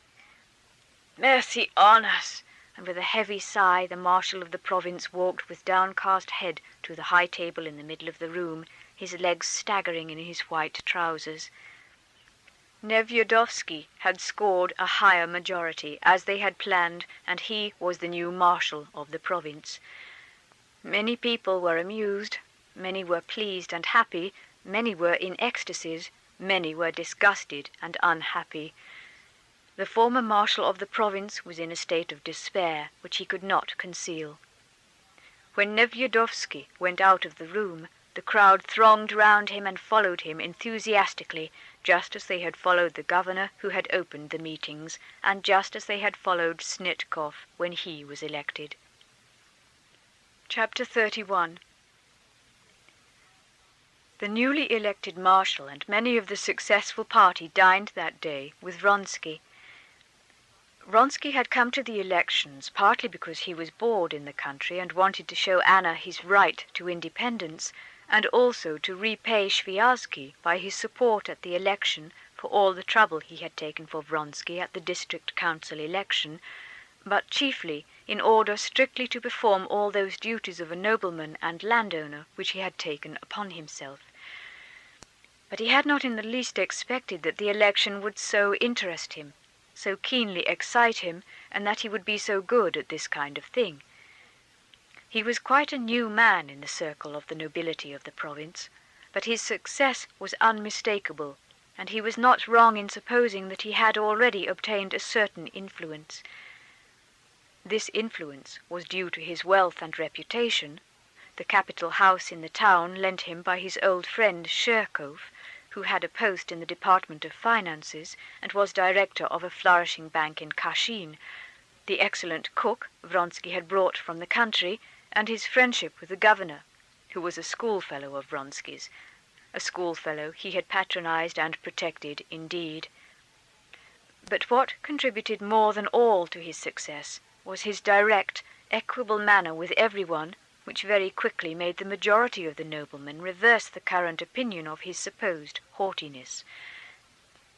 [SPEAKER 1] "Mercy on us!" And with a heavy sigh the marshal of the province walked with downcast head to the high table in the middle of the room, his legs staggering in his white trousers. Nevyedovsky had scored a higher majority, as they had planned, and he was the new marshal of the province. Many people were amused, many were pleased and happy, many were in ecstasies, many were disgusted and unhappy. The former marshal of the province was in a state of despair which he could not conceal. When Nevyedovsky went out of the room, the crowd thronged round him and followed him enthusiastically, just as they had followed the governor who had opened the meetings, and just as they had followed Snitkov when he was elected. Chapter 31. The newly elected marshal and many of the successful party dined that day with Vronsky. Vronsky had come to the elections partly because he was bored in the country and wanted to show Anna his right to independence, and also to repay Sviazhsky by his support at the election for all the trouble he had taken for Vronsky at the district council election, but chiefly in order strictly to perform all those duties of a nobleman and landowner which he had taken upon himself. But he had not in the least expected that the election would so interest him, so keenly excite him, and that he would be so good at this kind of thing. He was quite a new man in the circle of the nobility of the province, but his success was unmistakable, and he was not wrong in supposing that he had already obtained a certain influence. This influence was due to his wealth and reputation. The capital house in the town lent him by his old friend Sherkov, who had a post in the Department of Finances and was director of a flourishing bank in Kashin, the excellent cook Vronsky had brought from the country, and his friendship with the governor, who was a schoolfellow of Vronsky's, a schoolfellow he had patronized and protected indeed. But what contributed more than all to his success was his direct, equable manner with everyone, which very quickly made the majority of the noblemen reverse the current opinion of his supposed haughtiness.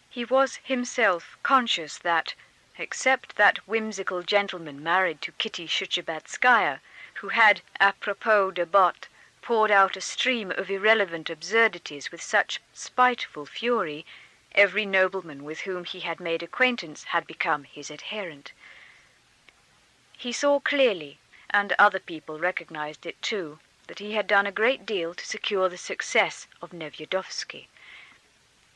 [SPEAKER 1] He was himself conscious that, except that whimsical gentleman married to Kitty Shuchebatskaya, who had, apropos de bottes, poured out a stream of irrelevant absurdities with such spiteful fury, every nobleman with whom he had made acquaintance had become his adherent. He saw clearly, and other people recognized it too, that he had done a great deal to secure the success of Nevyedovsky.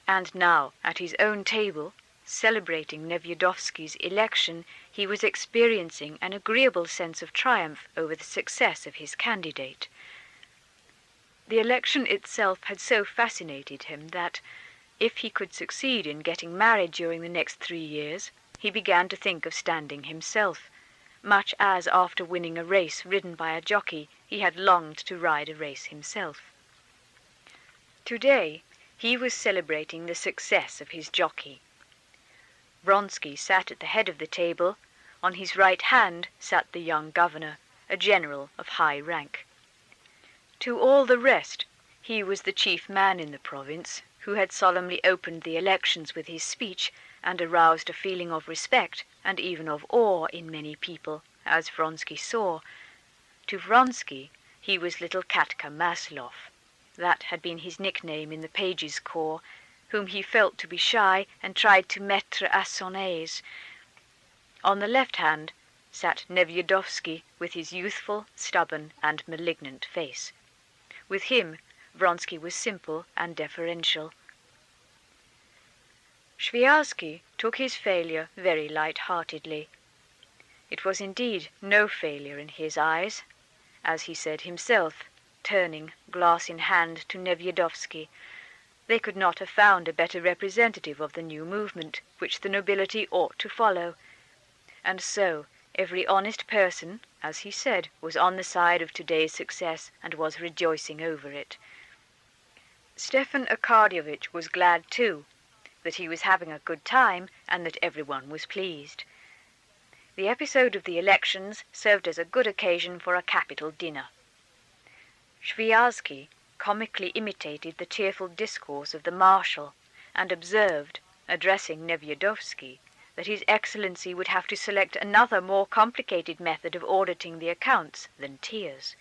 [SPEAKER 1] And now, at his own table, celebrating Nevyedovsky's election, he was experiencing an agreeable sense of triumph over the success of his candidate. The election itself had so fascinated him that, if he could succeed in getting married during the next 3 years, he began to think of standing himself, much as after winning a race ridden by a jockey he had longed to ride a race himself. Today he was celebrating the success of his jockey. Vronsky sat at the head of the table. On his right hand sat the young governor, a general of high rank. To all the rest, he was the chief man in the province, who had solemnly opened the elections with his speech, and aroused a feeling of respect and even of awe in many people, as Vronsky saw. To Vronsky he was little Katka Maslov. That had been his nickname in the pages' corps, whom he felt to be shy and tried to mettre à son aise. On the left hand sat Nevyedovsky with his youthful, stubborn, and malignant face. With him Vronsky was simple and deferential. Sviazhsky took his failure very light-heartedly. It was indeed no failure in his eyes. As he said himself, turning, glass in hand, to Nevyedovsky. They could not have found a better representative of the new movement, which the nobility ought to follow. And so every honest person, as he said, was on the side of today's success and was rejoicing over it. Stefan Arkadyevitch was glad too, that he was having a good time and that everyone was pleased. The episode of the elections served as a good occasion for a capital dinner. Sviazhsky comically imitated the tearful discourse of the marshal, and observed, addressing Nevyedovsky, that His Excellency would have to select another more complicated method of auditing the accounts than tears.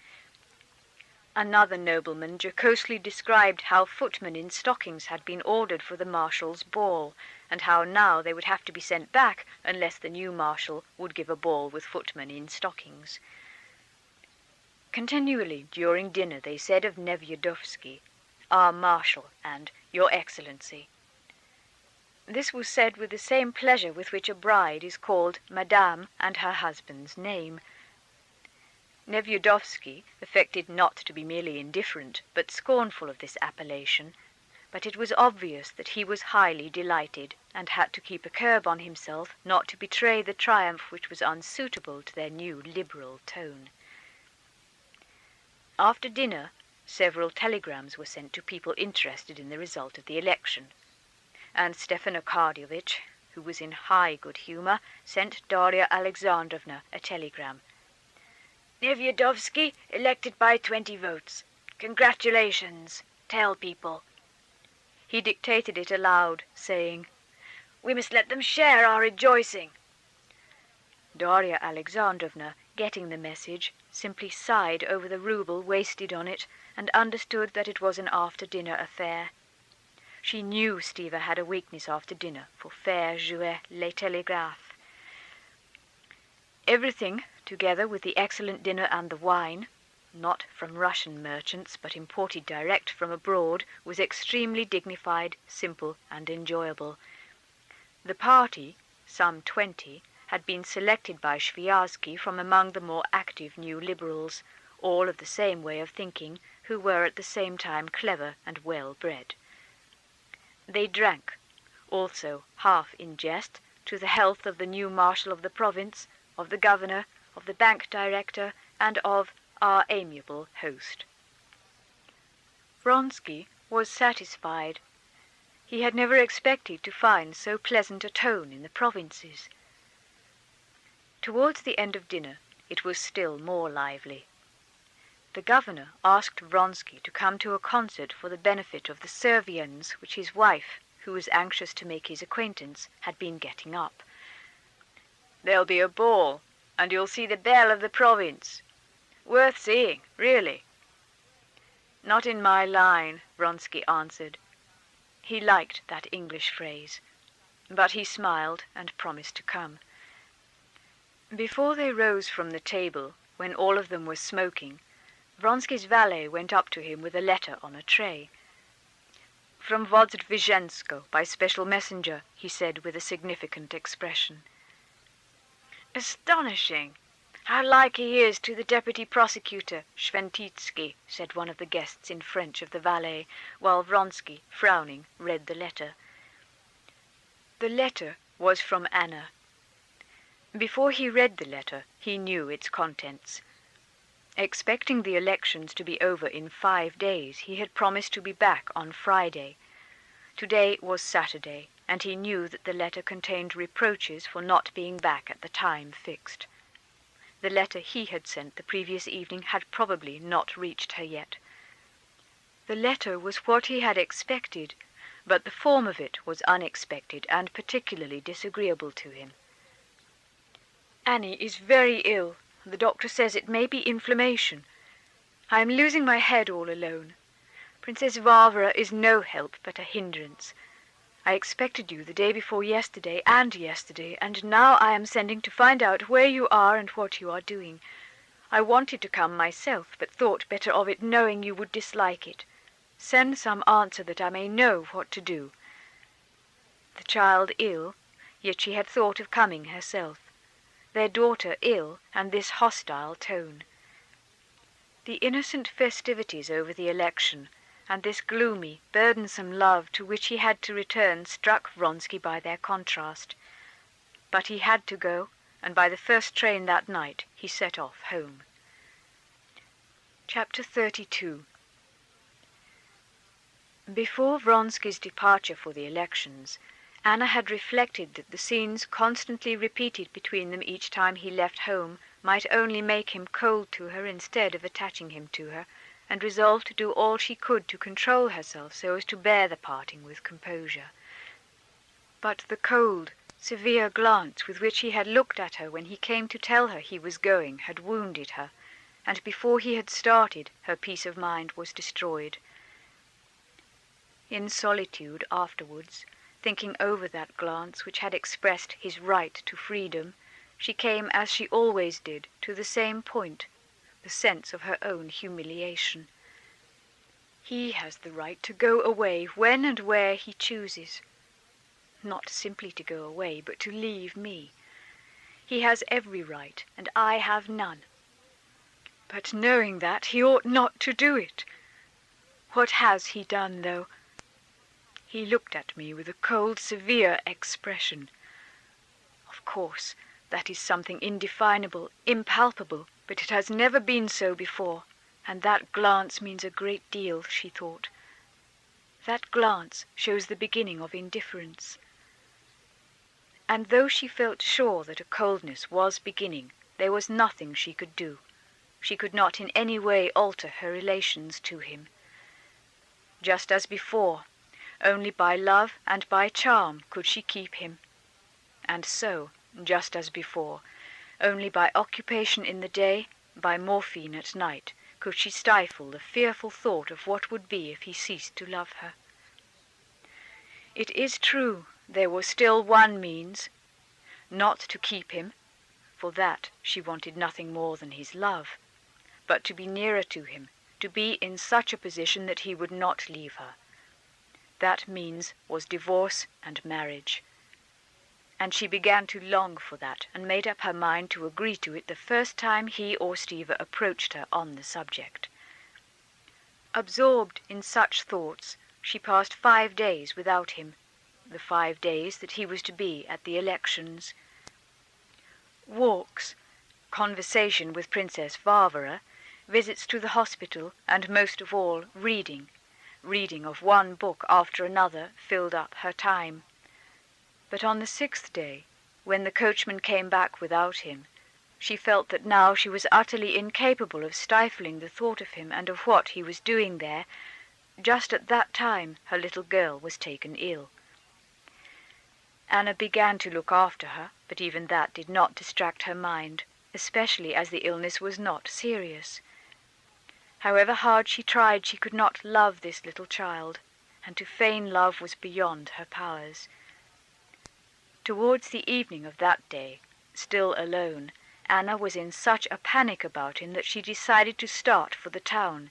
[SPEAKER 1] Another nobleman jocosely described how footmen in stockings had been ordered for the marshal's ball, and how now they would have to be sent back unless the new marshal would give a ball with footmen in stockings. Continually during dinner they said of Nevyedovsky, "Our Marshal," and "Your Excellency." This was said with the same pleasure with which a bride is called Madame and her husband's name. Nevyedovsky affected not to be merely indifferent, but scornful of this appellation, but it was obvious that he was highly delighted, and had to keep a curb on himself not to betray the triumph which was unsuitable to their new liberal tone. After dinner, several telegrams were sent to people interested in the result of the election, and Stefan Arkadyevitch, who was in high good humour, sent Darya Alexandrovna a telegram. "Nevyedovsky elected by 20 votes. Congratulations. Tell people." He dictated it aloud, saying, "We must let them share our rejoicing." Darya Alexandrovna, getting the message, simply sighed over the rouble wasted on it, and understood that it was an after-dinner affair. She knew Stiva had a weakness after dinner for faire jouer les télégraphes. Everything, together with the excellent dinner and the wine, not from Russian merchants but imported direct from abroad, was extremely dignified, simple, and enjoyable. The party, some 20, had been selected by Sviazhsky from among the more active new liberals, all of the same way of thinking, who were at the same time clever and well-bred. They drank, also half in jest, to the health of the new marshal of the province, of the governor, of the bank director, and of our amiable host. Vronsky was satisfied. He had never expected to find so pleasant a tone in the provinces. Towards the end of dinner it was still more lively. The governor asked Vronsky to come to a concert for the benefit of the Servians which his wife, who was anxious to make his acquaintance, had been getting up. "There'll be a ball, and you'll see the belle of the province. Worth seeing, really." "Not in my line," Vronsky answered. He liked that English phrase, but he smiled and promised to come. Before they rose from the table, when all of them were smoking, Vronsky's valet went up to him with a letter on a tray. "From Vozdvizhensko, by special messenger," he said with a significant expression. "Astonishing! How like he is to the deputy prosecutor, Sventitsky," said one of the guests in French of the valet, while Vronsky, frowning, read the letter. The letter was from Anna. Before he read the letter, he knew its contents. Expecting the elections to be over in 5 days, he had promised to be back on Friday. Today was Saturday, and he knew that the letter contained reproaches for not being back at the time fixed. The letter he had sent the previous evening had probably not reached her yet. The letter was what he had expected, but the form of it was unexpected and particularly disagreeable to him. "Annie is very ill. The doctor says it may be inflammation. I am losing my head all alone. Princess Varvara is no help but a hindrance. I expected you the day before yesterday, and now I am sending to find out where you are and what you are doing. I wanted to come myself, but thought better of it knowing you would dislike it. Send some answer that I may know what to do." The child ill, yet she had thought of coming herself. Their daughter ill, and this hostile tone. The innocent festivities over the election, and this gloomy, burdensome love to which he had to return struck Vronsky by their contrast. But he had to go, and by the first train that night he set off home. Chapter 32. Before Vronsky's departure for the elections, Anna had reflected that the scenes constantly repeated between them each time he left home might only make him cold to her instead of attaching him to her, and resolved to do all she could to control herself so as to bear the parting with composure. But the cold, severe glance with which he had looked at her when he came to tell her he was going had wounded her, and before he had started her peace of mind was destroyed. In solitude afterwards, thinking over that glance which had expressed his right to freedom, she came, as she always did, to the same point, the sense of her own humiliation. He has the right to go away when and where he chooses. Not simply to go away, but to leave me. He has every right, and I have none. But knowing that, he ought not to do it. What has he done, though? He looked at me with a cold, severe expression. Of course, that is something indefinable, impalpable, but it has never been so before, and that glance means a great deal, she thought. That glance shows the beginning of indifference. And though she felt sure that a coldness was beginning, there was nothing she could do. She could not in any way alter her relations to him. Just as before, only by love and by charm could she keep him. And so, just as before, only by occupation in the day, by morphine at night, could she stifle the fearful thought of what would be if he ceased to love her. It is true there was still one means, not to keep him, for that she wanted nothing more than his love, but to be nearer to him, to be in such a position that he would not leave her. That means was divorce and marriage. And she began to long for that, and made up her mind to agree to it the first time he or Stiva approached her on the subject. Absorbed in such thoughts, she passed 5 days without him, the 5 days that he was to be at the elections. Walks, conversation with Princess Varvara, visits to the hospital, and most of all, reading of one book after another filled up her time. But on the 6th day, when the coachman came back without him, she felt that now she was utterly incapable of stifling the thought of him and of what he was doing there. Just at that time her little girl was taken ill. Anna began to look after her, but even that did not distract her mind, especially as the illness was not serious. However hard she tried, she could not love this little child, and to feign love was beyond her powers. Towards the evening of that day, still alone, Anna was in such a panic about him that she decided to start for the town,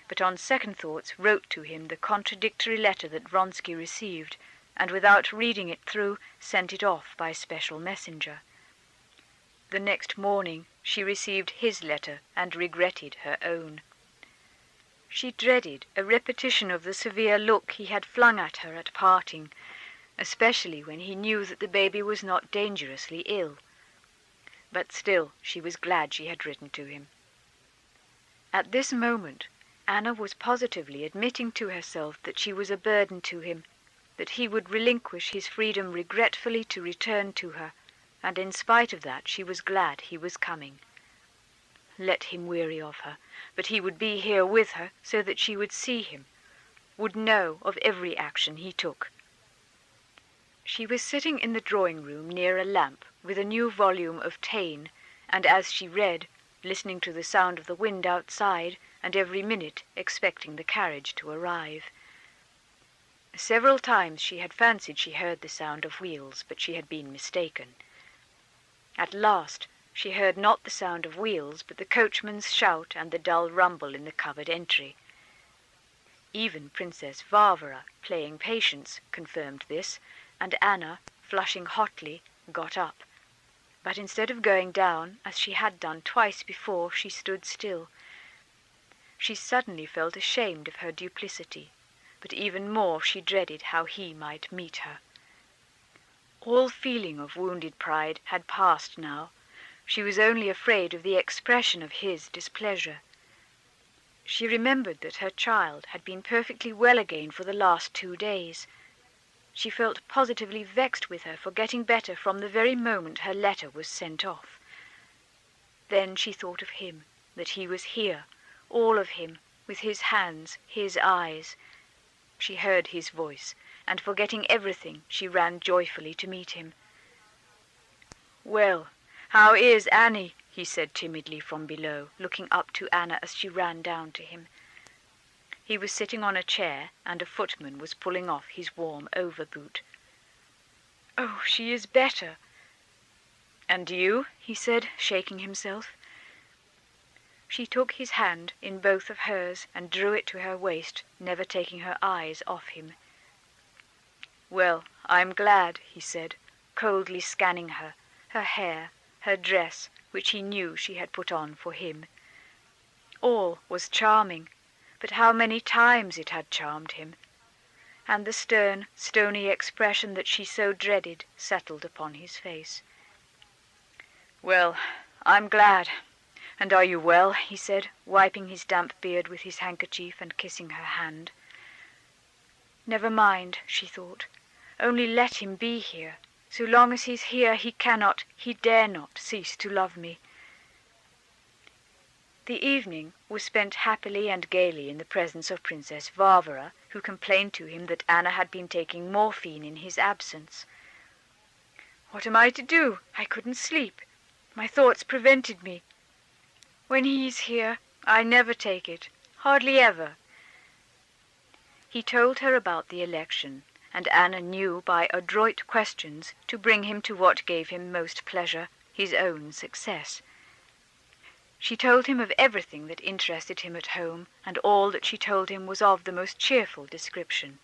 [SPEAKER 1] but on second thoughts wrote to him the contradictory letter that Vronsky received, and without reading it through, sent it off by special messenger. The next morning she received his letter and regretted her own. She dreaded a repetition of the severe look he had flung at her at parting, especially when he knew that the baby was not dangerously ill. But still she was glad she had written to him. At this moment Anna was positively admitting to herself that she was a burden to him, that he would relinquish his freedom regretfully to return to her, and in spite of that she was glad he was coming. Let him weary of her, but he would be here with her so that she would see him, would know of every action he took. She was sitting in the drawing-room near a lamp with a new volume of Taine, and as she read, listening to the sound of the wind outside, and every minute expecting the carriage to arrive. Several times she had fancied she heard the sound of wheels, but she had been mistaken. At last she heard not the sound of wheels, but the coachman's shout and the dull rumble in the covered entry. Even Princess Varvara, playing patience, confirmed this, and Anna, flushing hotly, got up. But instead of going down, as she had done twice before, she stood still. She suddenly felt ashamed of her duplicity, but even more she dreaded how he might meet her. All feeling of wounded pride had passed now. She was only afraid of the expression of his displeasure. She remembered that her child had been perfectly well again for the last 2 days. She felt positively vexed with her for getting better from the very moment her letter was sent off. Then she thought of him, that he was here, all of him, with his hands, his eyes. She heard his voice, and forgetting everything, she ran joyfully to meet him. "Well, how is Annie?" he said timidly from below, looking up to Anna as she ran down to him. He was sitting on a chair, and a footman was pulling off his warm overboot. "Oh, she is better." "And you?" he said, shaking himself. She took his hand in both of hers and drew it to her waist, never taking her eyes off him. "Well, I'm glad," he said, coldly scanning her, her hair, her dress, which he knew she had put on for him. All was charming, but how many times it had charmed him! And the stern, stony expression that she so dreaded settled upon his face. "Well, I'm glad. And are you well?" he said, wiping his damp beard with his handkerchief and kissing her hand. Never mind, she thought. Only let him be here. So long as he's here, he dare not cease to love me. The evening was spent happily and gaily in the presence of Princess Varvara, who complained to him that Anna had been taking morphine in his absence. "What am I to do? I couldn't sleep. My thoughts prevented me. When he's here, I never take it, hardly ever." He told her about the election, and Anna knew by adroit questions to bring him to what gave him most pleasure, his own success. She told him of everything that interested him at home, and all that she told him was of the most cheerful description.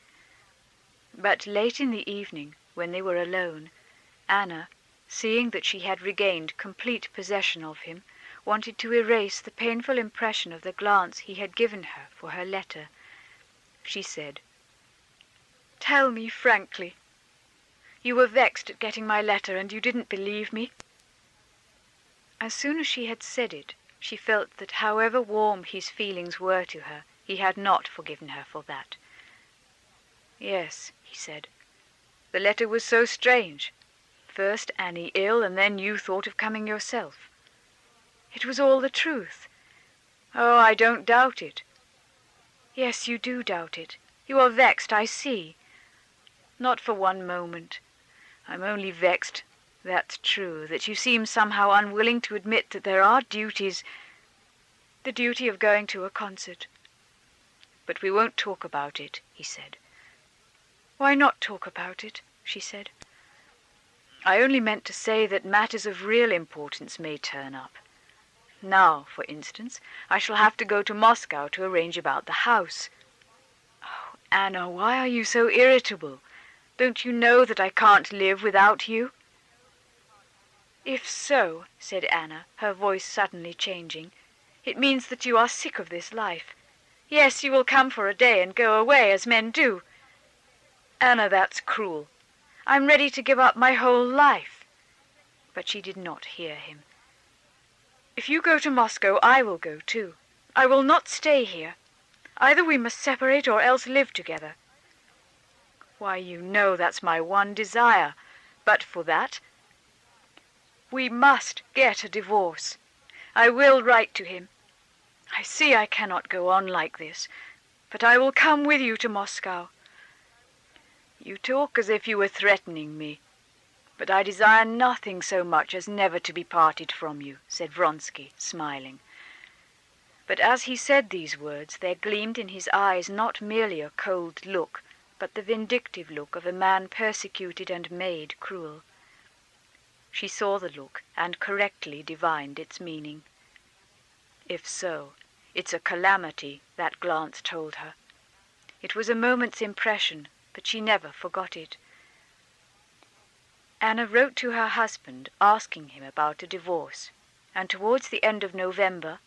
[SPEAKER 1] But late in the evening, when they were alone, Anna, seeing that she had regained complete possession of him, wanted to erase the painful impression of the glance he had given her for her letter. She said, "Tell me frankly. You were vexed at getting my letter, and you didn't believe me?" As soon as she had said it, she felt that however warm his feelings were to her, he had not forgiven her for that. "Yes," he said. "The letter was so strange. First Annie ill, and then you thought of coming yourself." "It was all the truth." "Oh, I don't doubt it." "Yes, you do doubt it. You are vexed, I see." "Not for one moment. I'm only vexed, that's true, that you seem somehow unwilling to admit that there are duties. The duty of going to a concert." "But we won't talk about it," he said. "Why not talk about it?" she said. "I only meant to say that matters of real importance may turn up. Now, for instance, I shall have to go to Moscow to arrange about the house." "Oh, Anna, why are you so irritable? Don't you know that I can't live without you?" "If so," said Anna, her voice suddenly changing, "it means that you are sick of this life. Yes, you will come for a day and go away, as men do." "Anna, that's cruel. I'm ready to give up my whole life." But she did not hear him. "If you go to Moscow, I will go too. I will not stay here. Either we must separate or else live together." "Why, you know that's my one desire. But for that—" "We must get a divorce. I will write to him. I see I cannot go on like this, but I will come with you to Moscow." "You talk as if you were threatening me. But I desire nothing so much as never to be parted from you," said Vronsky, smiling. But as he said these words, there gleamed in his eyes not merely a cold look, but the vindictive look of a man persecuted and made cruel. She saw the look, and correctly divined its meaning. If so, it's a calamity, that glance told her. It was a moment's impression, but she never forgot it. Anna wrote to her husband asking him about a divorce, and towards the end of November,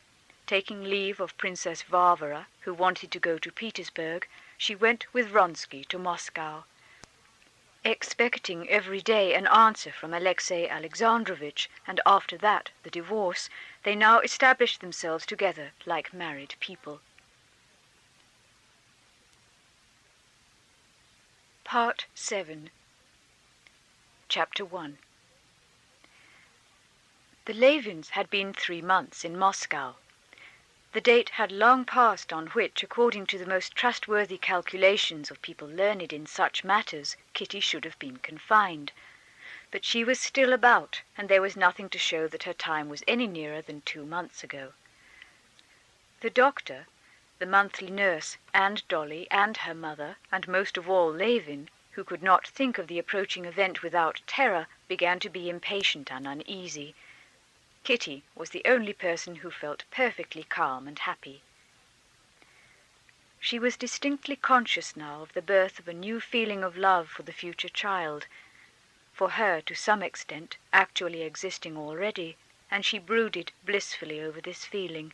[SPEAKER 1] Taking leave of Princess Varvara, who wanted to go to Petersburg, she went with Vronsky to Moscow. Expecting every day an answer from Alexey Alexandrovitch, and after that the divorce, they now established themselves together like married people. Part 7. Chapter 1. The Levins had been 3 months in Moscow. The date had long passed on which, according to the most trustworthy calculations of people learned in such matters, Kitty should have been confined. But she was still about, and there was nothing to show that her time was any nearer than 2 months ago. The doctor, the monthly nurse, and Dolly, and her mother, and most of all Levin, who could not think of the approaching event without terror, began to be impatient and uneasy. Kitty was the only person who felt perfectly calm and happy. She was distinctly conscious now of the birth of a new feeling of love for the future child, for her to some extent actually existing already, and she brooded blissfully over this feeling.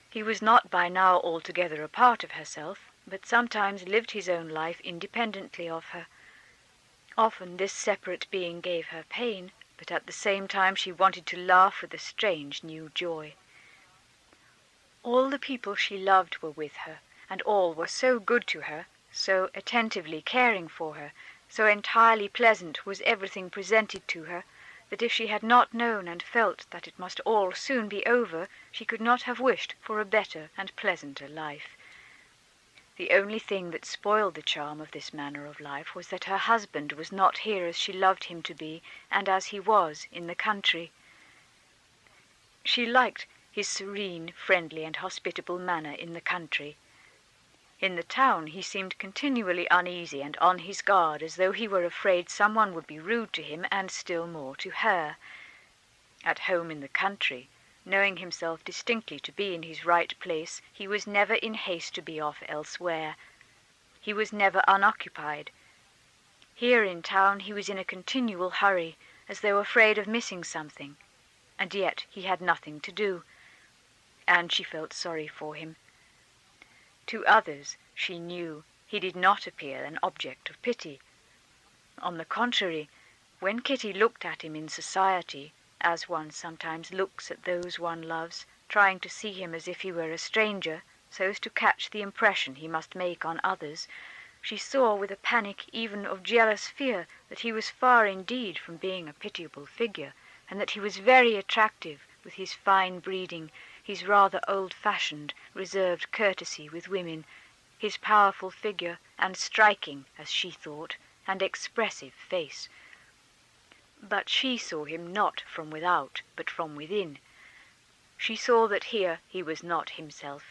[SPEAKER 1] He was not by now altogether a part of herself, but sometimes lived his own life independently of her. Often this separate being gave her pain, but at the same time she wanted to laugh with a strange new joy. All the people she loved were with her, and all were so good to her, so attentively caring for her, so entirely pleasant was everything presented to her, that if she had not known and felt that it must all soon be over, she could not have wished for a better and pleasanter life. The only thing that spoiled the charm of this manner of life was that her husband was not here as she loved him to be, and as he was in the country. She liked his serene, friendly, and hospitable manner in the country. In the town he seemed continually uneasy and on his guard, as though he were afraid someone would be rude to him, and still more to her. At home in the country, knowing himself distinctly to be in his right place, he was never in haste to be off elsewhere. He was never unoccupied. Here in town he was in a continual hurry, as though afraid of missing something, and yet he had nothing to do, and she felt sorry for him. To others, she knew, he did not appear an object of pity. On the contrary, when Kitty looked at him in society, as one sometimes looks at those one loves, trying to see him as if he were a stranger, so as to catch the impression he must make on others, she saw with a panic even of jealous fear that he was far indeed from being a pitiable figure, and that he was very attractive with his fine breeding, his rather old-fashioned, reserved courtesy with women, his powerful figure, and striking, as she thought, and expressive face. But she saw him not from without, but from within. She saw that here he was not himself.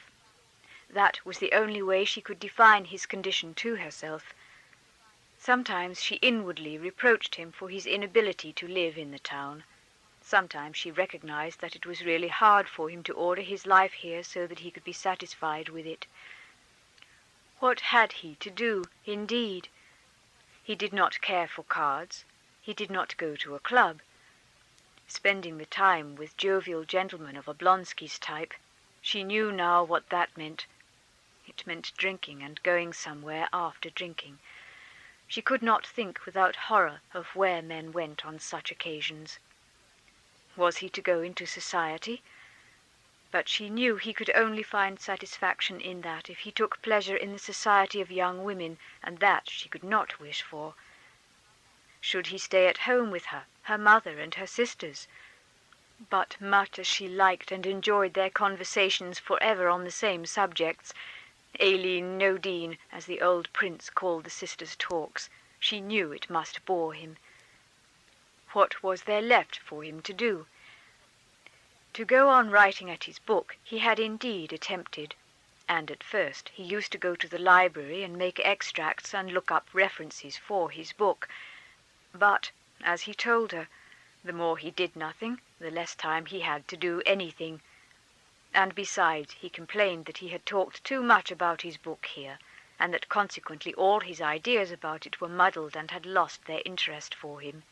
[SPEAKER 1] That was the only way she could define his condition to herself. Sometimes she inwardly reproached him for his inability to live in the town. Sometimes she recognized that it was really hard for him to order his life here so that he could be satisfied with it. What had he to do, indeed? He did not care for cards. He did not go to a club. Spending the time with jovial gentlemen of Oblonsky's type, she knew now what that meant. It meant drinking and going somewhere after drinking. She could not think without horror of where men went on such occasions. Was he to go into society? But she knew he could only find satisfaction in that if he took pleasure in the society of young women, and that she could not wish for. Should he stay at home with her, her mother and her sisters? But much as she liked and enjoyed their conversations forever on the same subjects, Aileen Nodine, as the old prince called the sisters' talks, she knew it must bore him. What was there left for him to do? To go on writing at his book he had indeed attempted, and at first he used to go to the library and make extracts and look up references for his book. But, as he told her, the more he did nothing, the less time he had to do anything. And besides, he complained that he had talked too much about his book here, and that consequently all his ideas about it were muddled and had lost their interest for him.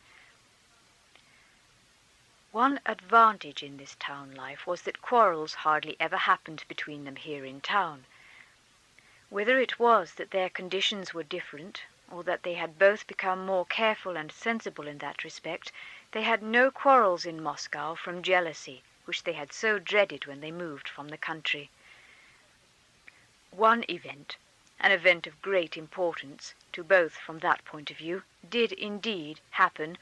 [SPEAKER 1] One advantage in this town life was that quarrels hardly ever happened between them here in town. Whether it was that their conditions were different, or that they had both become more careful and sensible in that respect, they had no quarrels in Moscow from jealousy, which they had so dreaded when they moved from the country. One event, an event of great importance, to both from that point of view, did indeed happen.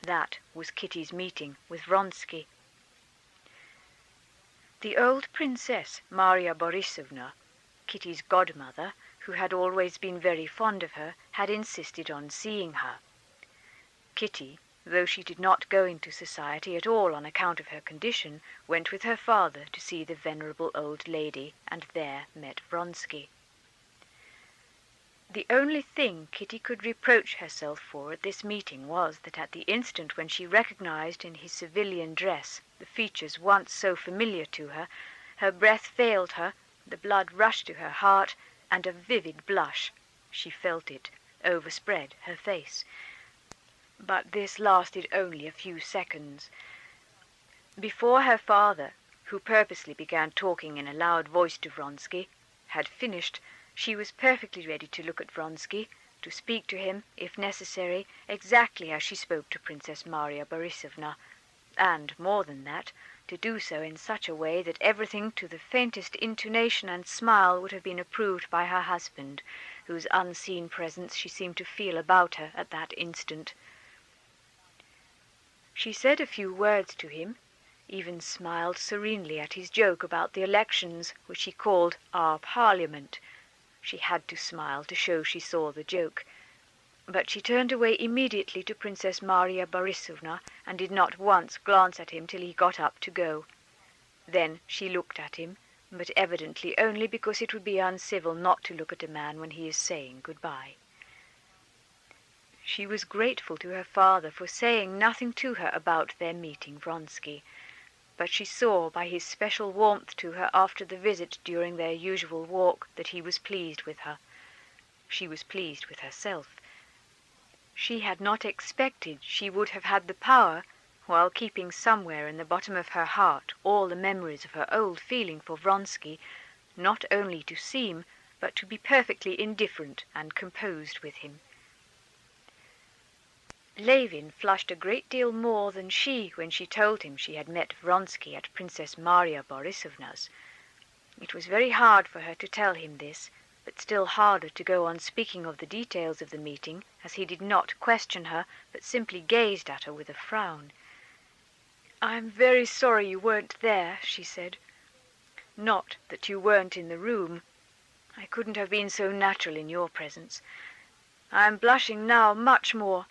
[SPEAKER 1] That was Kitty's meeting with Vronsky. The old Princess Maria Borisovna, Kitty's godmother, who had always been very fond of her, had insisted on seeing her. Kitty, though she did not go into society at all on account of her condition, went with her father to see the venerable old lady, and there met Vronsky. The only thing Kitty could reproach herself for at this meeting was that at the instant when she recognized in his civilian dress the features once so familiar to her, her breath failed her, the blood rushed to her heart, and a vivid blush, she felt it, overspread her face. But this lasted only a few seconds. Before her father, who purposely began talking in a loud voice to Vronsky, had finished, she was perfectly ready to look at Vronsky, to speak to him, if necessary, exactly as she spoke to Princess Maria Borisovna, and, more than that, to do so in such a way that everything to the faintest intonation and smile would have been approved by her husband, whose unseen presence she seemed to feel about her at that instant. She said a few words to him, even smiled serenely at his joke about the elections, which she called our Parliament. She had to smile to show she saw the joke. But she turned away immediately to Princess Maria Borisovna, and did not once glance at him till he got up to go. Then she looked at him, but evidently only because it would be uncivil not to look at a man when he is saying good-bye. She was grateful to her father for saying nothing to her about their meeting Vronsky, but she saw by his special warmth to her after the visit during their usual walk that he was pleased with her. She was pleased with herself. She had not expected she would have had the power, while keeping somewhere in the bottom of her heart all the memories of her old feeling for Vronsky, not only to seem, but to be perfectly indifferent and composed with him. Levin flushed a great deal more than she when she told him she had met Vronsky at Princess Maria Borisovna's. It was very hard for her to tell him this, but still harder to go on speaking of the details of the meeting, as he did not question her, but simply gazed at her with a frown. "I'm very sorry you weren't there," she said. "Not that you weren't in the room. I couldn't have been so natural in your presence. I'm blushing now much more.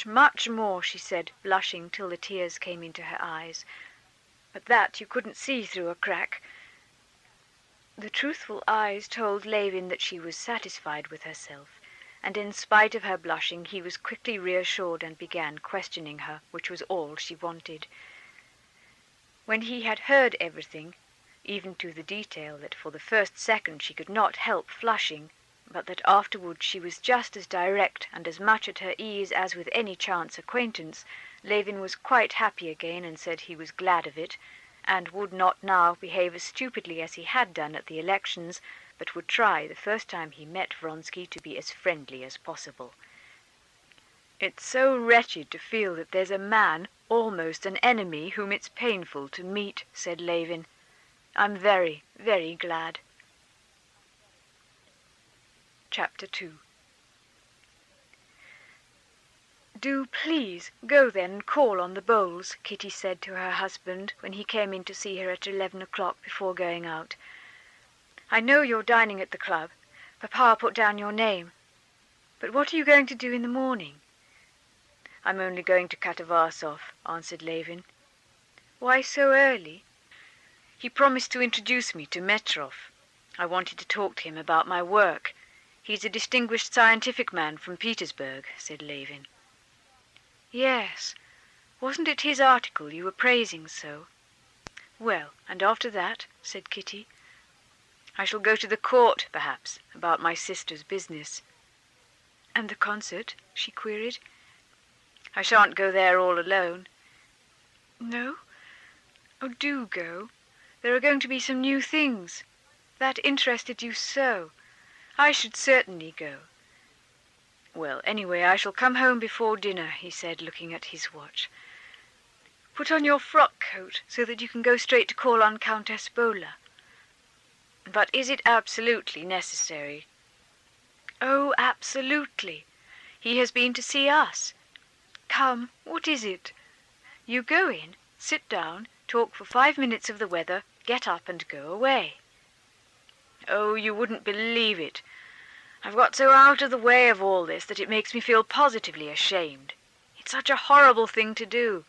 [SPEAKER 1] Much more," she said, blushing till the tears came into her eyes. "But that you couldn't see through a crack." The truthful eyes told Levin that she was satisfied with herself, and in spite of her blushing he was quickly reassured and began questioning her, which was all she wanted. When he had heard everything, even to the detail that for the first second she could not help flushing, but that afterwards she was just as direct and as much at her ease as with any chance acquaintance, Levin was quite happy again and said he was glad of it, and would not now behave as stupidly as he had done at the elections, but would try the first time he met Vronsky to be as friendly as possible. "It's so wretched to feel that there's a man, almost an enemy, whom it's painful to meet," said Levin. "I'm very, very glad." Chapter 2. "Do please go then and call on the Bowles," Kitty said to her husband when he came in to see her at 11 o'clock before going out. "I know you're dining at the club. Papa put down your name. But what are you going to do in the morning?" "I'm only going to Katavasov," answered Levin. "Why so early?" "He promised to introduce me to Metrov. I wanted to talk to him about my work. He's a distinguished scientific man from Petersburg," said Levin. "Yes, wasn't it his article you were praising so?" "Well, and after that?" said Kitty. "I shall go to the court, perhaps, about my sister's business." "And the concert?" she queried. "I shan't go there all alone." No? Oh, do go. There are going to be some new things. That interested you so. I should certainly go. Well, anyway, I shall come home before dinner, he said, looking at his watch. Put on your frock coat so that you can go straight to call on Countess Bola. But is it absolutely necessary? Oh, absolutely. He has been to see us. Come, what is it? You go in, sit down, talk for 5 minutes of the weather, get up and go away. Oh, you wouldn't believe it. I've got so out of the way of all this that it makes me feel positively ashamed. It's such a horrible thing to do.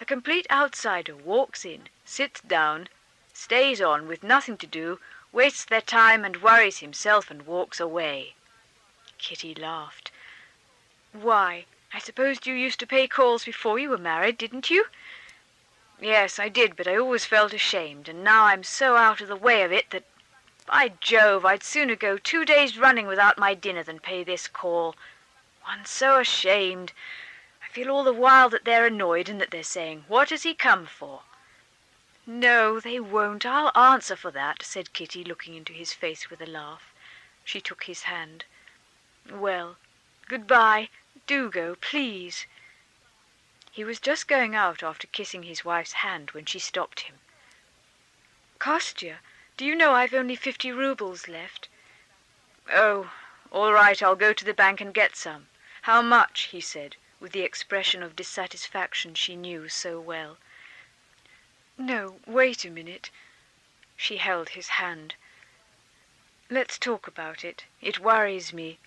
[SPEAKER 1] A complete outsider walks in, sits down, stays on with nothing to do, wastes their time and worries himself and walks away. Kitty laughed. Why, I supposed you used to pay calls before you were married, didn't you? Yes, I did, but I always felt ashamed, and now I'm so out of the way of it that, by Jove, I'd sooner go 2 days running without my dinner than pay this call. One's so ashamed. I feel all the while that they're annoyed and that they're saying, "What has he come for?" No, they won't. I'll answer for that, said Kitty, looking into his face with a laugh. She took his hand. Well, good-bye. Do go, please. He was just going out after kissing his wife's hand when she stopped him. Kostya, do you know I've only 50 rubles left? Oh, all right, I'll go to the bank and get some. How much? He said, with the expression of dissatisfaction she knew so well. No, wait a minute. She held his hand. Let's talk about it. It worries me.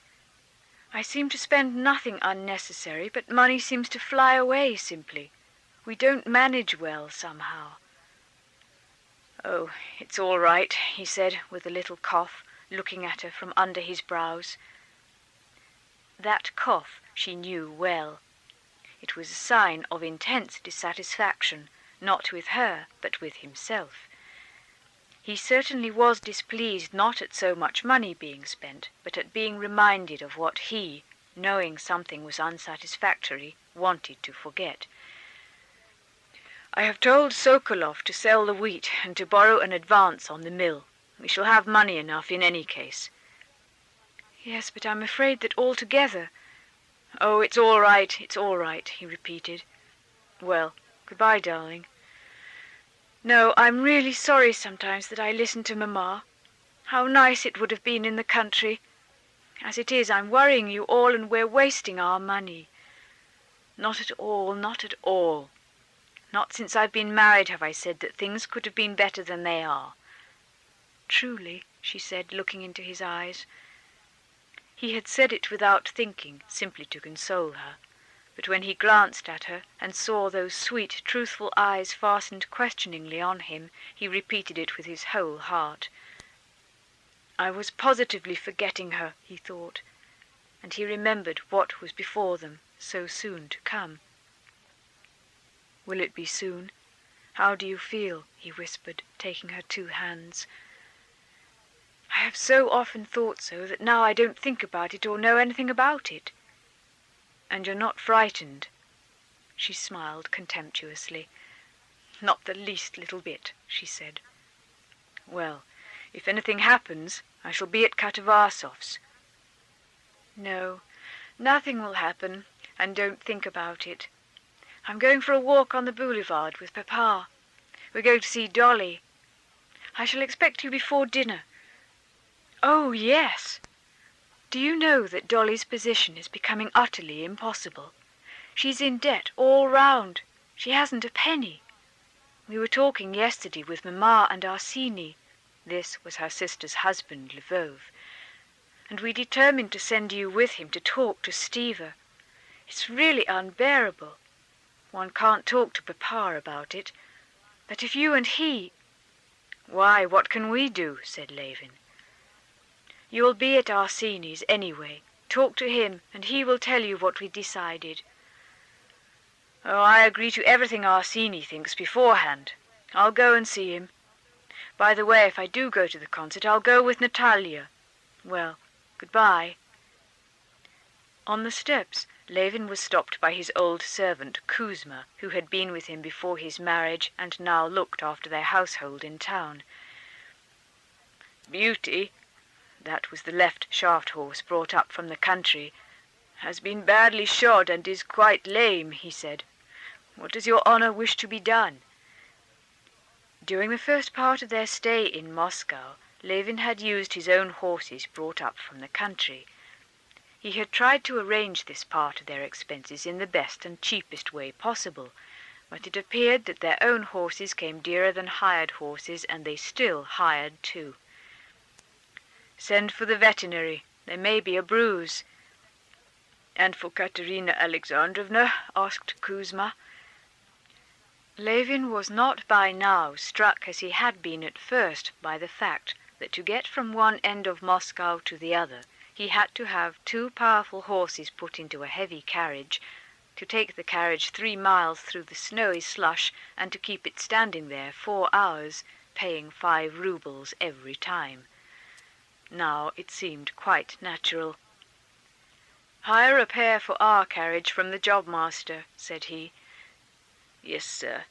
[SPEAKER 1] I seem to spend nothing unnecessary, but money seems to fly away simply. We don't manage well somehow. Oh, it's all right, he said with a little cough, looking at her from under his brows. That cough she knew well. It was a sign of intense dissatisfaction, not with her, but with himself. He certainly was displeased not at so much money being spent, but at being reminded of what he, knowing something was unsatisfactory, wanted to forget. I have told Sokolov to sell the wheat and to borrow an advance on the mill. We shall have money enough in any case. Yes, but I'm afraid that altogether... Oh, it's all right, he repeated. Well, goodbye, darling. No, I'm really sorry sometimes that I listen to Mamma. How nice it would have been in the country. As it is, I'm worrying you all and we're wasting our money. Not at all, not at all. Not since I've been married have I said that things could have been better than they are. Truly, she said, looking into his eyes. He had said it without thinking, simply to console her. But when he glanced at her and saw those sweet, truthful eyes fastened questioningly on him, he repeated it with his whole heart. I was positively forgetting her, he thought, and he remembered what was before them, so soon to come. Will it be soon? How do you feel? He whispered, taking her 2 hands. I have so often thought so that now I don't think about it or know anything about it. And you're not frightened? She smiled contemptuously. Not the least little bit, she said. Well, if anything happens, I shall be at Katavarsov's. No, nothing will happen, and don't think about it. I'm going for a walk on the boulevard with Papa. We're going to see Dolly. I shall expect you before dinner. Oh, yes. Do you know that Dolly's position is becoming utterly impossible? She's in debt all round. She hasn't a penny. We were talking yesterday with Mamma and Arseny. This was her sister's husband, Lvov. And we determined to send you with him to talk to Stiva. It's really unbearable. One can't talk to Papa about it. But if you and he... Why, what can we do? Said Levin. You'll be at Arseny's anyway. Talk to him, and he will tell you what we decided. Oh, I agree to everything Arseny thinks beforehand. I'll go and see him. By the way, if I do go to the concert, I'll go with Natalia. Well, goodbye. On the steps, Levin was stopped by his old servant, Kuzma, who had been with him before his marriage and now looked after their household in town. "Beauty," that was the left shaft horse brought up from the country, "has been badly shod and is quite lame," he said. "What does your honor wish to be done?" During the first part of their stay in Moscow, Levin had used his own horses brought up from the country. He had tried to arrange this part of their expenses in the best and cheapest way possible, but it appeared that their own horses came dearer than hired horses, and they still hired too. "Send for the veterinary. There may be a bruise." "And for Katerina Alexandrovna?" asked Kuzma. Levin was not by now struck as he had been at first by the fact that to get from one end of Moscow to the other he had to have 2 powerful horses put into a heavy carriage, to take the carriage 3 miles through the snowy slush, and to keep it standing there 4 hours, paying 5 roubles every time. Now it seemed quite natural. "Hire a pair for our carriage from the job-master," said he. "Yes, sir."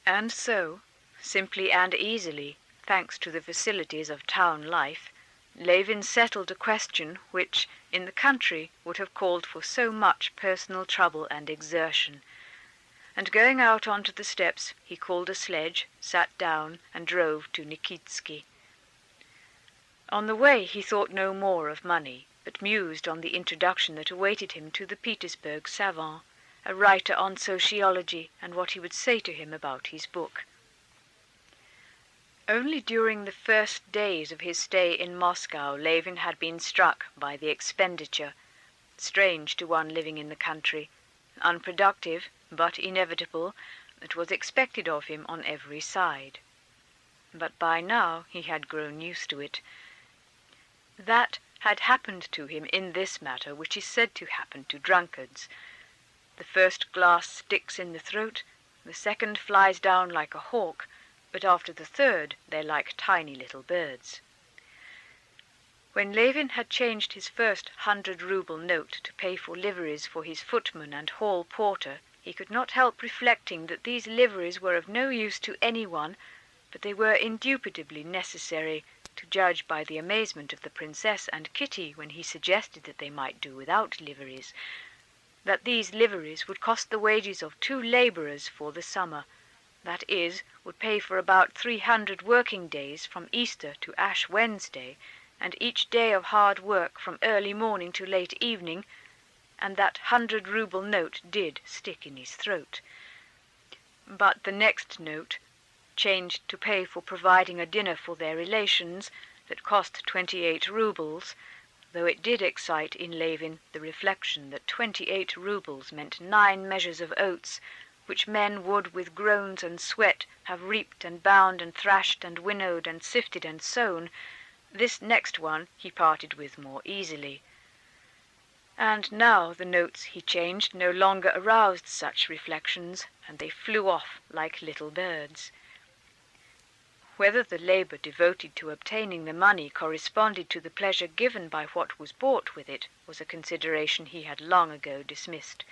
[SPEAKER 1] And so, simply and easily, thanks to the facilities of town life, Levin settled a question which, in the country, would have called for so much personal trouble and exertion. And going out onto the steps, he called a sledge, sat down, and drove to Nikitsky. On the way he thought no more of money, but mused on the introduction that awaited him to the Petersburg savant, a writer on sociology, and what he would say to him about his book. Only during the first days of his stay in Moscow Levin had been struck by the expenditure, strange to one living in the country, unproductive but inevitable, that was expected of him on every side. But by now he had grown used to it. That had happened to him in this matter which is said to happen to drunkards. The first glass sticks in the throat, the second flies down like a hawk, but after the third they're like tiny little birds. When Levin had changed his first 100-rouble note to pay for liveries for his footman and hall porter, he could not help reflecting that these liveries were of no use to anyone, but they were indubitably necessary, to judge by the amazement of the princess and Kitty when he suggested that they might do without liveries, that these liveries would cost the wages of 2 labourers for the summer, that is, would pay for about 300 working days from Easter to Ash Wednesday, and each day of hard work from early morning to late evening, and that 100-rouble note did stick in his throat. But the next note, changed to pay for providing a dinner for their relations, that cost 28 roubles, though it did excite in Levin the reflection that 28 roubles meant 9 measures of oats, which men would with groans and sweat have reaped and bound and thrashed and winnowed and sifted and sown, this next one he parted with more easily. And now the notes he changed no longer aroused such reflections, and they flew off like little birds. Whether the labour devoted to obtaining the money corresponded to the pleasure given by what was bought with it was a consideration he had long ago dismissed.